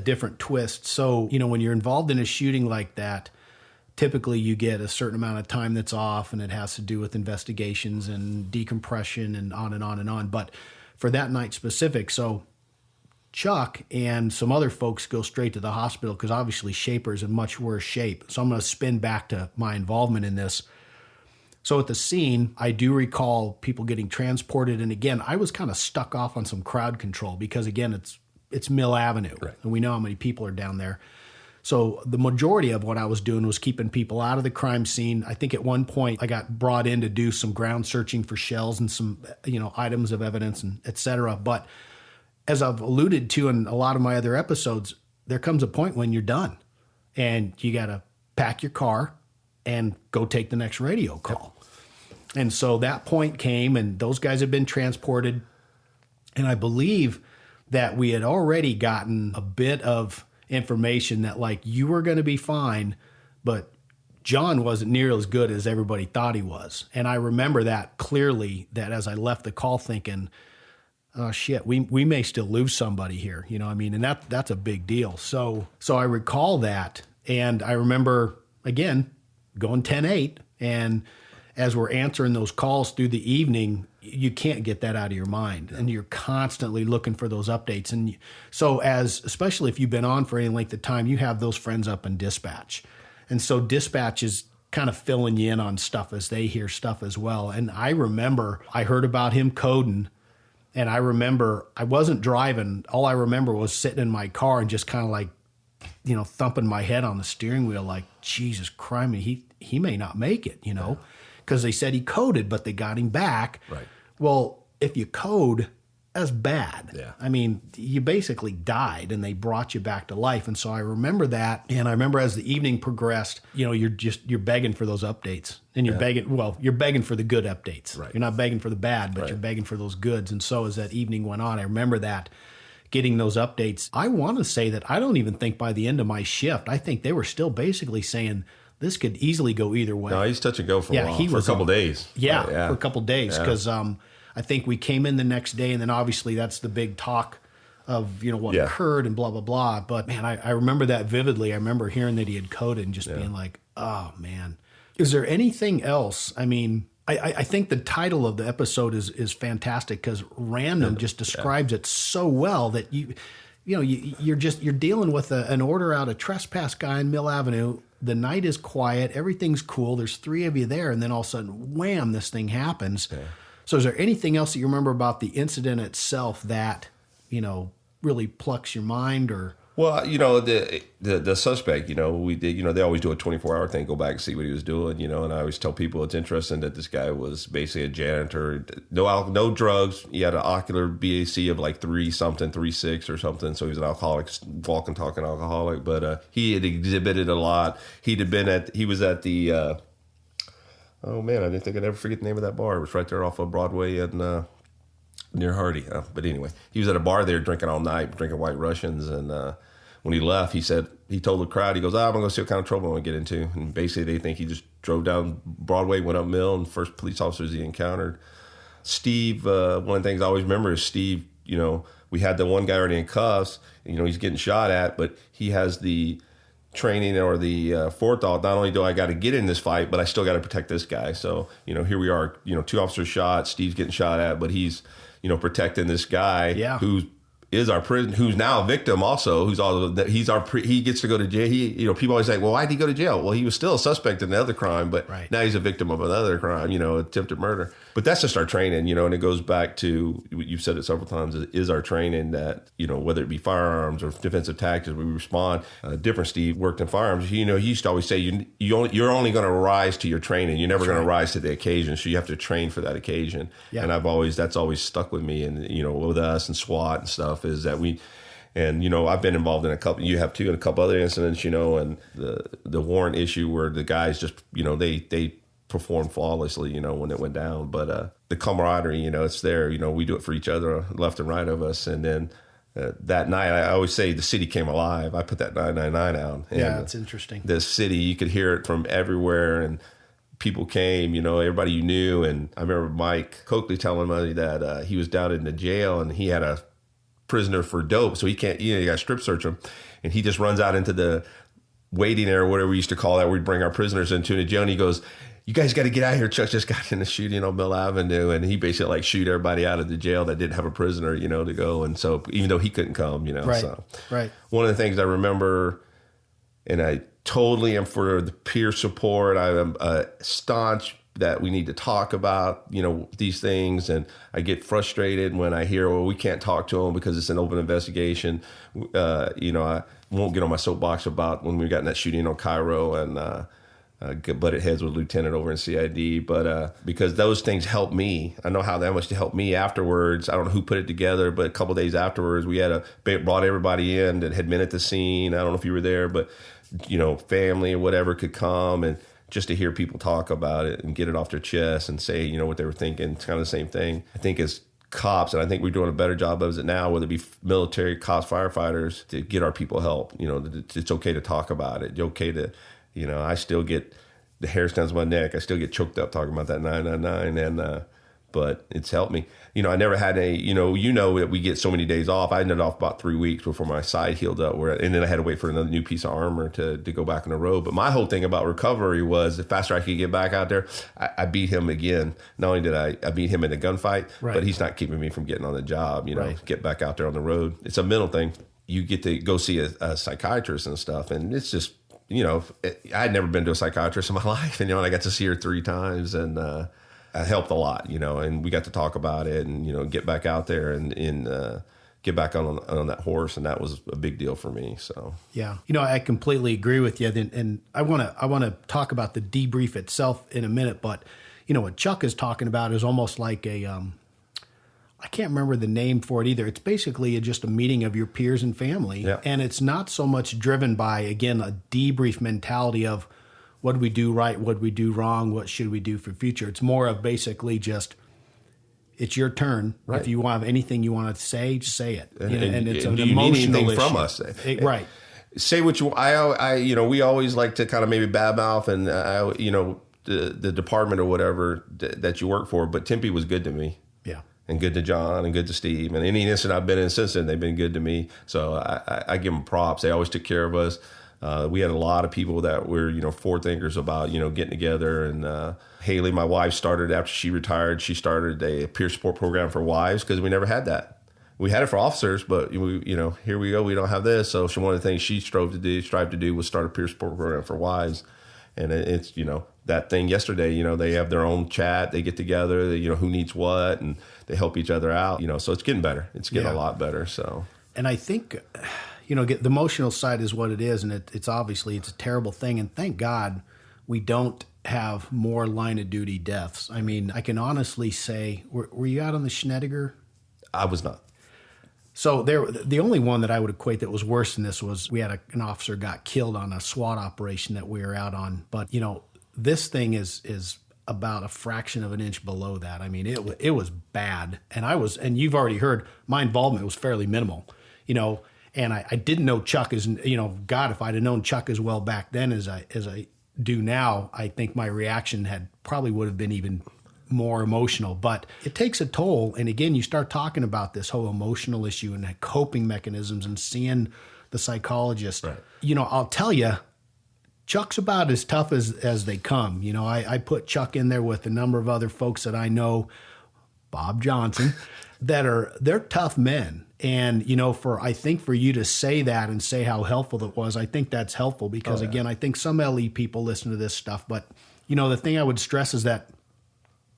different twist. So, when you're involved in a shooting like that, typically you get a certain amount of time that's off, and it has to do with investigations and decompression and on and on and on. But for that night specific, so Chuck and some other folks go straight to the hospital because obviously Shaper's in much worse shape. So I'm going to spin back to my involvement in this. So at the scene, I do recall people getting transported. And again, I was kind of stuck off on some crowd control because, again, it's Mill Avenue. Right. And we know how many people are down there. So the majority of what I was doing was keeping people out of the crime scene. I think at one point I got brought in to do some ground searching for shells and some, items of evidence and et cetera. But as I've alluded to in a lot of my other episodes, there comes a point when you're done and you got to pack your car and go take the next radio call. Yep. And so that point came, and those guys had been transported. And I believe that we had already gotten a bit of information that, like, you were going to be fine, but John wasn't near as good as everybody thought he was. And I remember that clearly, that as I left the call thinking, oh shit, we may still lose somebody here. You know what I mean? And that's a big deal. So I recall that. And I remember, again, going 10-8. And as we're answering those calls through the evening, you can't get that out of your mind. And you're constantly looking for those updates. And so especially if you've been on for any length of time, you have those friends up in dispatch. And so dispatch is kind of filling you in on stuff as they hear stuff as well. And I remember I heard about him coding, and I remember I wasn't driving. All I remember was sitting in my car and just kind of like, you know, thumping my head on the steering wheel like, Jesus Christ, he may not make it, you know, because they said he coded, but they got him back. Right. Well, if you code, that's bad. Yeah. I mean, you basically died and they brought you back to life. And so I remember that. And I remember as the evening progressed, you know, you're begging for those updates, and you're begging for the good updates. Right. You're not begging for the bad, but right. you're begging for those goods. And so as that evening went on, I remember that, getting those updates. I want to say that I don't even think by the end of my shift, I think they were still basically saying this could easily go either way. No, he's touch and go for a while, for a couple days. Yeah, for a couple days. Because I think we came in the next day, and then obviously that's the big talk of, you know, what occurred and blah, blah, blah. But man, I remember that vividly. I remember hearing that he had coded and just being like, oh man. Is there anything else? I mean, I think the title of the episode is fantastic, because Random just describes it so well that you're dealing with an order out, a trespass guy in Mill Avenue. The night is quiet, everything's cool. There's 3 of you there, and then all of a sudden, wham! This thing happens. Yeah. So, is there anything else that you remember about the incident itself that, you know, really plucks your mind? Or well, you know, the suspect, you know, we did, you know, they always do a 24-hour thing, go back and see what he was doing, you know, and I always tell people it's interesting that this guy was basically a janitor, no drugs. He had an ocular BAC of like 3.6 or something. So he was an alcoholic, walking, talking alcoholic, but he had exhibited a lot. He was at the, oh man, I didn't think I'd ever forget the name of that bar. It was right there off of Broadway and near Hardy. But anyway, he was at a bar there drinking all night, drinking White Russians. And when he left, he told the crowd, he goes, I'm going to go see what kind of trouble I'm going to get into. And basically they think he just drove down Broadway, went up Mill, and first police officers he encountered. Steve, one of the things I always remember is Steve, you know, we had the one guy already in cuffs, you know, he's getting shot at, but he has the training or the forethought, not only do I got to get in this fight, but I still got to protect this guy. So, you know, here we are, you know, 2 officers shot, Steve's getting shot at, but he's, you know, protecting this guy who is our prison, who's now a victim also, he gets to go to jail. You know, people always say, well, why'd he go to jail? Well, he was still a suspect in another crime, but now he's a victim of another crime, you know, attempted murder. But that's just our training, you know, and it goes back to, you've said it several times, is our training that, you know, whether it be firearms or defensive tactics, we respond. Different Steve worked in firearms. You know, he used to always say, you're only going to rise to your training. You're never going to rise to the occasion. So you have to train for that occasion. Yeah. And that's always stuck with me. And, you know, with us and SWAT and stuff is that and, you know, I've been involved in you have too, in a couple other incidents, you know, and the warrant issue where the guys just, you know, they performed flawlessly, you know, when it went down. But the camaraderie, you know, it's there. You know, we do it for each other, left and right of us. And then that night, I always say the city came alive. I put that 999 out. Yeah, it's interesting. The city, you could hear it from everywhere, and people came, you know, everybody you knew. And I remember Mike Coakley telling me that he was down in the jail and he had a prisoner for dope, so he can't, you know, you got to strip search him, and he just runs out into the waiting area, whatever we used to call that, where we bring our prisoners into the jail, and he goes, you guys got to get out of here. Chuck just got in a shooting on Mill Avenue, and he basically like shoot everybody out of the jail that didn't have a prisoner, you know, to go. And so even though he couldn't come, you know, one of the things I remember, and I totally am for the peer support. I am staunch that we need to talk about, you know, these things. And I get frustrated when I hear, well, we can't talk to them because it's an open investigation. You know, I won't get on my soapbox about when we got in that shooting on Cairo and butted heads with Lieutenant over in CID. But because those things help me, I know how that much to help me afterwards. I don't know who put it together, but a couple of days afterwards, we had brought everybody in that had been at the scene. I don't know if you were there, but, you know, family or whatever could come, and just to hear people talk about it and get it off their chest and say, you know, what they were thinking. It's kind of the same thing. I think as cops, and I think we're doing a better job of it now, whether it be military, cops, firefighters, to get our people help. You know, it's okay to talk about it. It's okay to, you know, I still get the hair stands on my neck. I still get choked up talking about that 999, and but it's helped me. I never had that we get so many days off. I ended off about 3 weeks before my side healed up, and then I had to wait for another new piece of armor to go back on the road. But my whole thing about recovery was the faster I could get back out there, I beat him again. Not only did I beat him in a gunfight, but he's not keeping me from getting on the job, get back out there on the road. It's a mental thing. You get to go see a psychiatrist and stuff, and it's just, I had never been to a psychiatrist in my life, and I got to see her 3 times, and it helped a lot, and we got to talk about it, and get back out there and get back on that horse, and that was a big deal for me. So yeah, I completely agree with you, and I want to talk about the debrief itself in a minute, but what Chuck is talking about is almost like a I can't remember the name for it either. It's basically just a meeting of your peers and family, and it's not so much driven by, again, a debrief mentality of what did we do right, what did we do wrong, what should we do for future. It's more of basically just, it's your turn. Right. If you have anything you want to say, just say it. And it's an emotional issue. From us, right? Say what you. We always like to kind of maybe badmouth and the department or whatever that you work for. But Tempe was good to me. Yeah. And good to John and good to Steve. And any incident I've been in since then, they've been good to me. So I give them props. They always took care of us. We had a lot of people that were, forward thinkers about, getting together. And Haley, my wife, started after she retired. She started a peer support program for wives because we never had that. We had it for officers, but here we go. We don't have this. So one of the things she strive to do was start a peer support program for wives. And it's, that thing yesterday, they have their own chat. They get together, who needs what, and they help each other out, so it's getting better. It's getting a lot better. So, and I think, the emotional side is what it is. And it's obviously, it's a terrible thing. And thank God we don't have more line of duty deaths. I mean, I can honestly say, were you out on the Schneider? I was not. So the only one that I would equate that was worse than this was we had an officer got killed on a SWAT operation that we were out on. But, this thing is about a fraction of an inch below that. I mean, it was bad. And you've already heard my involvement was fairly minimal, and I didn't know Chuck as, God, if I'd have known Chuck as well back then as I do now, I think my reaction would have been even more emotional. But it takes a toll. And again, you start talking about this whole emotional issue and coping mechanisms and seeing the psychologist. Right. I'll tell you, Chuck's about as tough as they come. I put Chuck in there with a number of other folks that I know, Bob Johnson, they're tough men. And, I think for you to say that and say how helpful it was, I think that's helpful because, again, I think some LE people listen to this stuff. But, the thing I would stress is that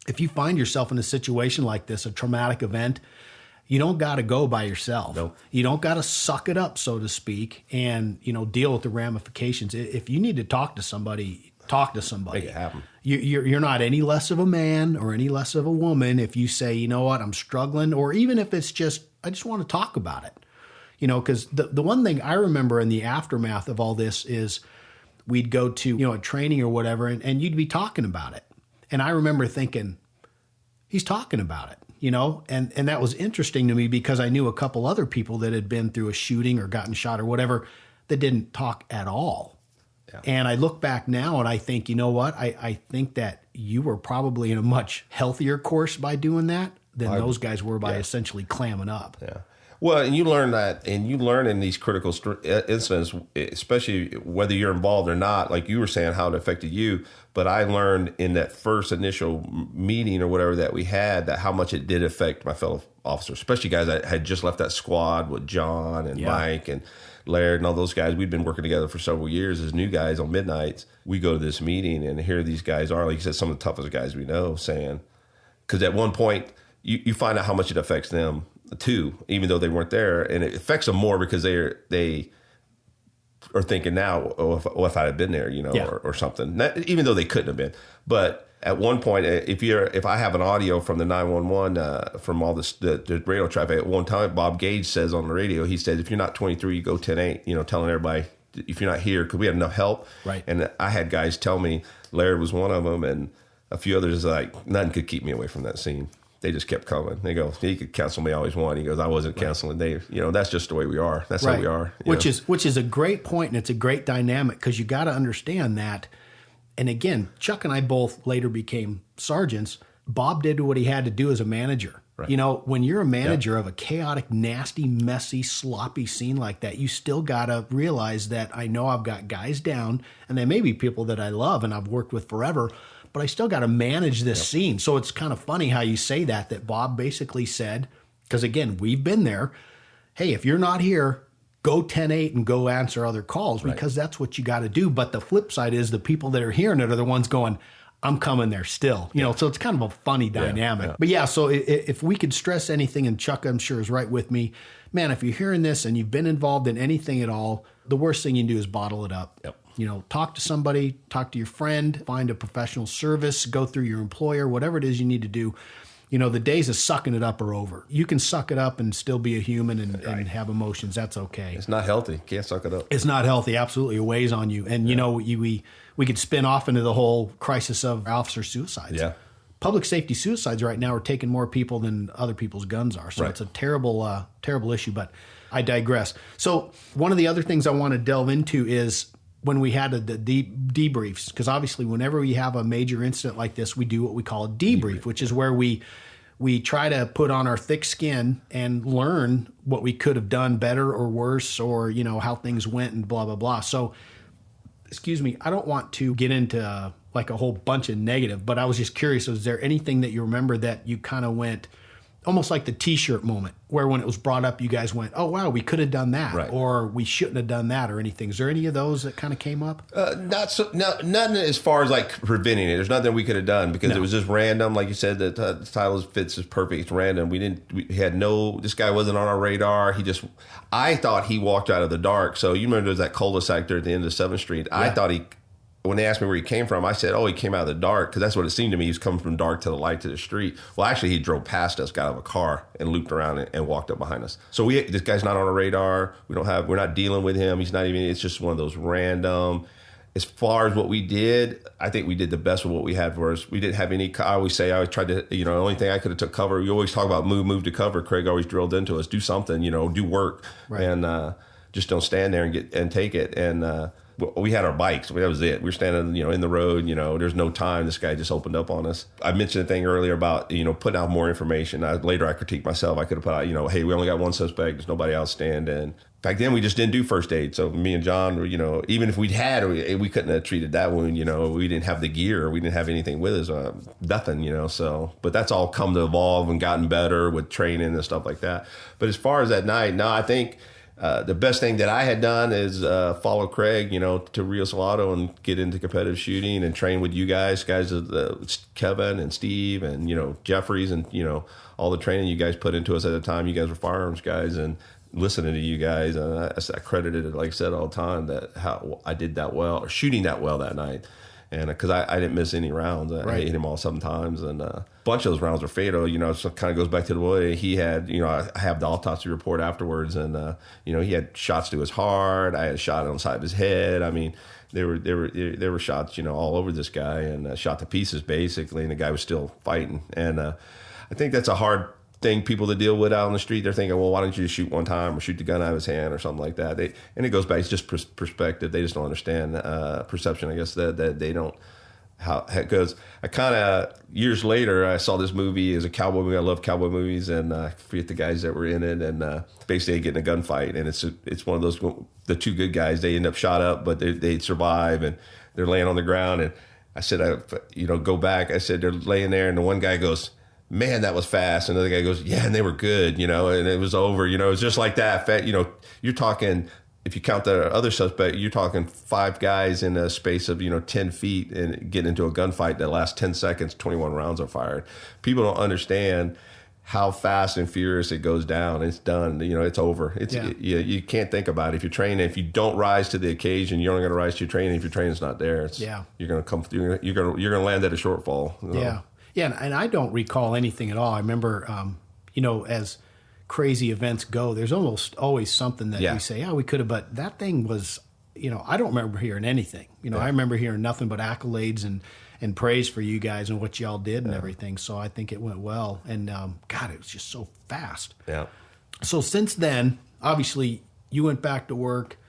if you find yourself in a situation like this, a traumatic event, you don't got to go by yourself. Nope. You don't got to suck it up, so to speak, and, deal with the ramifications. If you need to talk to somebody, talk to somebody. Make it happen. You're not any less of a man or any less of a woman if you say, you know what, I'm struggling, or even if it's just, I just want to talk about it. Because the one thing I remember in the aftermath of all this is we'd go to, a training or whatever, and you'd be talking about it. And I remember thinking, he's talking about it. And that was interesting to me because I knew a couple other people that had been through a shooting or gotten shot or whatever that didn't talk at all. Yeah. And I look back now and I think, you know what? I think that you were probably in a much healthier course by doing that than those guys were by essentially clamming up. Yeah. Well, and you learn that, and you learn in these critical incidents, especially whether you're involved or not, like you were saying, how it affected you. But I learned in that first initial meeting or whatever that we had, that how much it did affect my fellow officers, especially guys that had just left that squad with John and Mike and Laird and all those guys. We'd been working together for several years as new guys on midnights. We go to this meeting, and here these guys are, like you said, some of the toughest guys we know, saying, because at one point you find out how much it affects them too, even though they weren't there, and it affects them more because they are thinking now, if I had been there, or something. Even though they couldn't have been. But at one point, if I have an audio from the 911 from all the radio traffic, at one time Bob Gage says on the radio, he said, if you're not 23, you go 10-8. Telling everybody if you're not here, because we had enough help. Right. And I had guys tell me, Laird was one of them, and a few others, like nothing could keep me away from that scene. They just kept coming. They go, he could cancel me always want. He goes, I wasn't canceling. They, that's just the way we are. That's how we are. Which is a great point, and it's a great dynamic because you got to understand that And again, Chuck and I both later became sergeants. Bob did what he had to do as a manager. Right. You know, when you're a manager of a chaotic, nasty, messy, sloppy scene like that, you still got to realize that I know I've got guys down, and they may be people that I love and I've worked with forever, but I still got to manage this scene. So it's kind of funny how you say that Bob basically said, because again, we've been there, hey, if you're not here, go 10-8 and go answer other calls, because that's what you got to do. But the flip side is the people that are hearing it are the ones going, I'm coming there still, you know, so it's kind of a funny dynamic. But so if we could stress anything, and Chuck, I'm sure, is right with me, man, if you're hearing this and you've been involved in anything at all, the worst thing you can do is bottle it up. You know, talk to somebody, talk to your friend, find a professional service, go through your employer, whatever it is you need to do. You know, the days of sucking it up are over. You can suck it up and still be a human and have emotions. That's okay. It's not healthy. Can't suck it up. It's not healthy. Absolutely. It weighs on you. And, you know, we could spin off into the whole crisis of officer suicides. Public safety suicides right now are taking more people than other people's guns are. So it's a terrible, terrible issue. But I digress. So one of the other things I want to delve into is when we had the debriefs, because obviously whenever we have a major incident like this, we do what we call a debrief, which is where we try to put on our thick skin and learn what we could have done better or worse, or, you know, how things went and blah, blah, blah. So, excuse me, I don't want to get into like a whole bunch of negative, but I was just curious, is there anything that you remember that you kind of went, almost like the T-shirt moment, where when it was brought up, you guys went, oh, wow, we could have done that, or we shouldn't have done that, or anything. Is there any of those that kind of came up? Nothing as far as like preventing it. There's nothing we could have done, because it was just random. Like you said, the title fits is perfect. It's random. This guy wasn't on our radar. I thought he walked out of the dark. So you remember there's that cul-de-sac there at the end of 7th Street. I thought when they asked me where he came from, I said, oh, he came out of the dark, because that's what it seemed to me. He was coming from dark to the light to the street. Well, actually, he drove past us, got out of a car, and looped around and walked up behind us. So this guy's not on our radar. We're not dealing with him. It's just one of those random. As far as what we did, I think we did the best with what we had for us. We didn't have any, I always tried to, the only thing I could have took cover. We always talk about move to cover. Craig always drilled into us, do something, do work, and just don't stand there and take it. And, we had our bikes. That was it. We were standing, in the road. There's no time. This guy just opened up on us. I mentioned a thing earlier about, putting out more information. Later, I critiqued myself. I could have put out, hey, we only got one suspect. There's nobody outstanding. Back then, we just didn't do first aid. So me and John, even if we'd had, we couldn't have treated that wound. We didn't have the gear. We didn't have anything with us. Nothing, So, but that's all come to evolve and gotten better with training and stuff like that. But as far as that night, no, I think the best thing that I had done is follow Craig, to Rio Salado and get into competitive shooting and train with you guys Kevin and Steve and, Jeffries and, all the training you guys put into us at the time. You guys were firearms guys, and listening to you guys. And I credited it, like I said, all the time, that how I did that well, or shooting that well that night. And because I didn't miss any rounds. I hit him all 7 times, and a bunch of those rounds were fatal. So it kind of goes back to the way he had, I have the autopsy report afterwards, and, he had shots to his heart. I had a shot on the side of his head. I mean, there were shots, all over this guy, and shot to pieces, basically, and the guy was still fighting. And I think that's a hard thing people to deal with out on the street. They're thinking, well, why don't you just shoot one time or shoot the gun out of his hand or something like that? And it goes back, it's just perspective. They just don't understand perception, I guess, that they don't, how it goes. I kind of, years later, I saw this movie as a cowboy movie. I love cowboy movies, and I forget the guys that were in it, and basically they get in a gunfight, and it's one of those, the 2 good guys, they end up shot up, but they survive, and they're laying on the ground, and I said, go back. I said, they're laying there, and the one guy goes, man, that was fast. And the other guy goes, yeah, and they were good, and it was over. It was just like that. You're talking, if you count the other suspect, you're talking 5 guys in a space of, 10 feet and get into a gunfight that lasts 10 seconds, 21 rounds are fired. People don't understand how fast and furious it goes down. It's done. It's over. You can't think about it. If you're training, if you don't rise to the occasion, you're only going to rise to your training. If your training's not there, you're going to come. You're going to land at a shortfall. Yeah. Yeah, and I don't recall anything at all. I remember, as crazy events go, there's almost always something that we say, we could have, but that thing was, I don't remember hearing anything. I remember hearing nothing but accolades and praise for you guys and what y'all did and everything. So I think it went well. And, God, it was just so fast. Yeah. So since then, obviously, you went back to work.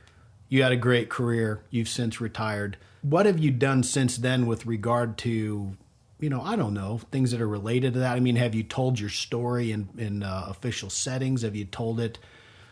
You had a great career. You've since retired. What have you done since then with regard to, I don't know, things that are related to that? I mean, have you told your story in official settings? Have you told it?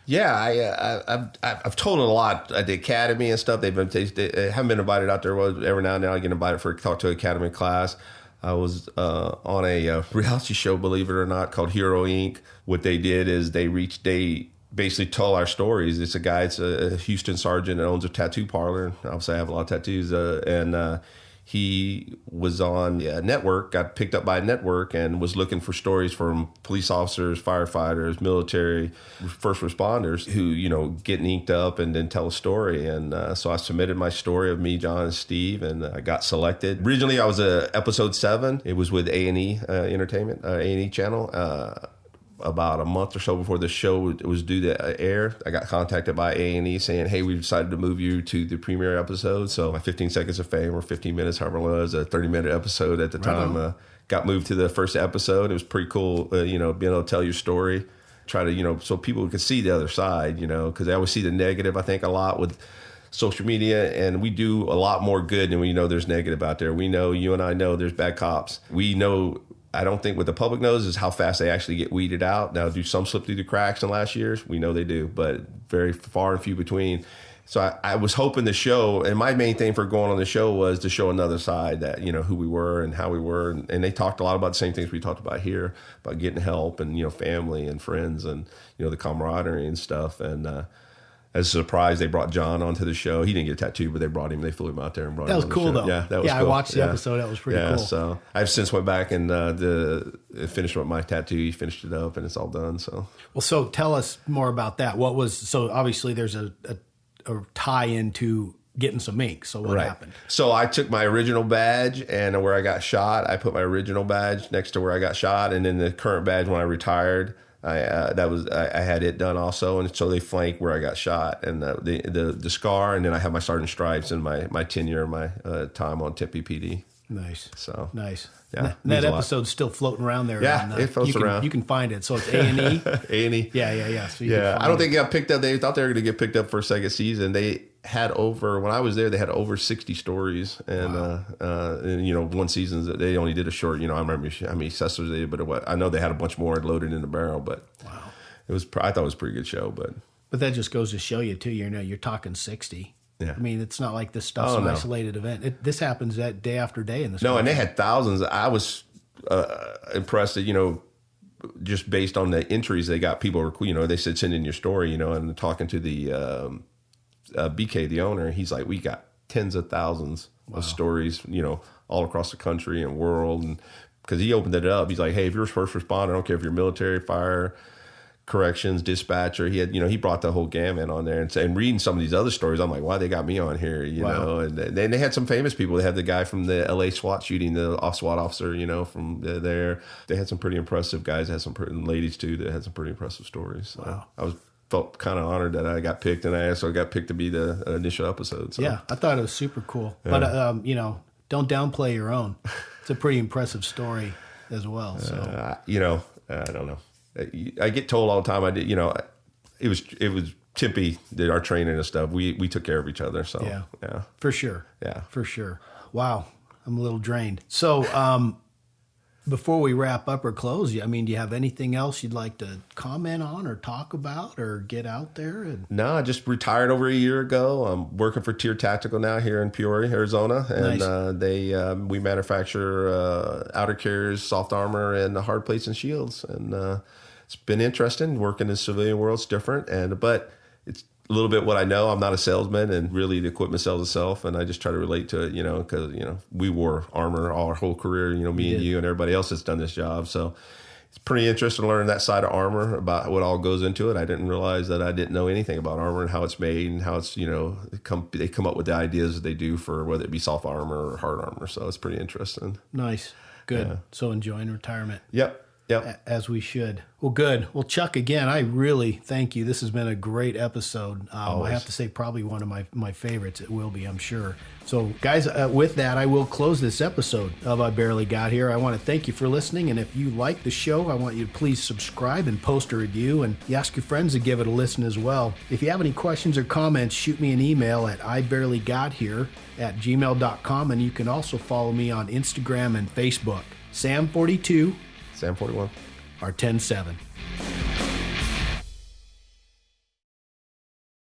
Yeah, I've told it a lot at the academy and stuff. They haven't been invited out there. Well, every now and then I get invited for a talk to academy class. I was on a reality show, believe it or not, called Hero Inc. What they did is they basically tell our stories. It's a Houston sergeant that owns a tattoo parlor. Obviously, I have a lot of tattoos, and he was on a network, got picked up by a network, and was looking for stories from police officers, firefighters, military, first responders who, get inked up and then tell a story. And so I submitted my story of me, John, and Steve, and I got selected. Originally, I was episode 7. It was with A&E Entertainment, A&E channel. About a month or so before the show was due to air, I got contacted by A&E saying, hey, we've decided to move you to the premiere episode. So my 15 Seconds of Fame, or 15 minutes, however it was, a 30-minute episode at the time, got moved to the first episode. It was pretty cool, being able to tell your story, try to, so people could see the other side, because they always see the negative, I think, a lot with social media, and we do a lot more good than we know there's negative out there. We know, you and I know, there's bad cops. We know, I don't think what the public knows is how fast they actually get weeded out. Now, do some slip through the cracks in last years? We know they do, but very far and few between. So I was hoping the show, and my main thing for going on the show was to show another side that, who we were and how we were. And they talked a lot about the same things we talked about here, about getting help and, family and friends and, the camaraderie and stuff. And, as a surprise, they brought John onto the show. He didn't get a tattoo, but they brought him. They flew him out there and brought him on the show. That was cool, though. Yeah, that was cool. I watched the episode. That was pretty cool. So I've since went back and finished up my tattoo. He finished it up, and it's all done. So so tell us more about that. So obviously there's a tie into getting some ink. So what happened? So I took my original badge, and where I got shot, I put my original badge next to where I got shot, and then the current badge when I retired, I had it done also, and so they flank where I got shot, and the scar, and then I have my sergeant stripes and my tenure, my time on Tempe PD. Nice. So nice. Yeah, that episode's still floating around there. Yeah, it floats around. You can find it. So it's A&E. A&E. Yeah. So I don't think it got picked up. They thought they were going to get picked up for a second season. They had when I was there, they had over 60 stories, and one season they only did a short. I remember how many accessories they did, but I know they had a bunch more loaded in the barrel. But wow, I thought it was a pretty good show. But that just goes to show you too. You're talking 60. Yeah. I mean, it's not like this stuff's an isolated event. This happens that day after day in this. No, and they had thousands. I was impressed that just based on the entries they got. People were they said send in your story, and talking to the. BK, the owner, he's like, we got tens of thousands of stories, all across the country and world. And because he opened it up, he's like, hey, if you're a first responder, I don't care if you're military, fire, corrections, dispatcher. He had, he brought the whole gamut on there. And reading some of these other stories, I'm like, why they got me on here, know? And then they had some famous people. They had the guy from the LA SWAT shooting, the SWAT officer, from there. They had some pretty impressive guys, ladies too, that had some pretty impressive stories. So wow. Felt kind of honored that I got picked, and I also got picked to be the initial episode. So. Yeah, I thought it was super cool. Yeah. But, don't downplay your own. It's a pretty impressive story as well. So I don't know. I get told all the time. I did. It was Tempe did our training and stuff. We took care of each other. So yeah, for sure. Yeah, for sure. Wow, I'm a little drained. So before we wrap up or close, do you have anything else you'd like to comment on or talk about or get out there? No, I just retired over a year ago. I'm working for Tier Tactical now here in Peoria, Arizona, and nice. We manufacture outer carriers, soft armor, and hard plates and shields. And it's been interesting working in the civilian world. It's different, but it's a little bit what I know. I'm not a salesman, and really the equipment sells itself, and I just try to relate to it, because, we wore armor our whole career, me and you and everybody else that's done this job. So it's pretty interesting to learn that side of armor, about what all goes into it. I didn't realize that I didn't know anything about armor and how it's made and how it's, they come up with the ideas that they do for whether it be soft armor or hard armor. So it's pretty interesting. Nice. Good. Yeah. So enjoying retirement. Yep. as we should. Well, good. Well, Chuck, again, I really thank you. This has been a great episode. I have to say probably one of my favorites. It will be, I'm sure. So, guys, with that, I will close this episode of I Barely Got Here. I want to thank you for listening. And if you like the show, I want you to please subscribe and post a review. And you ask your friends to give it a listen as well. If you have any questions or comments, shoot me an email at ibarelyGotHere@gmail.com. And you can also follow me on Instagram and Facebook. Sam42. Sam41. Our 10-7.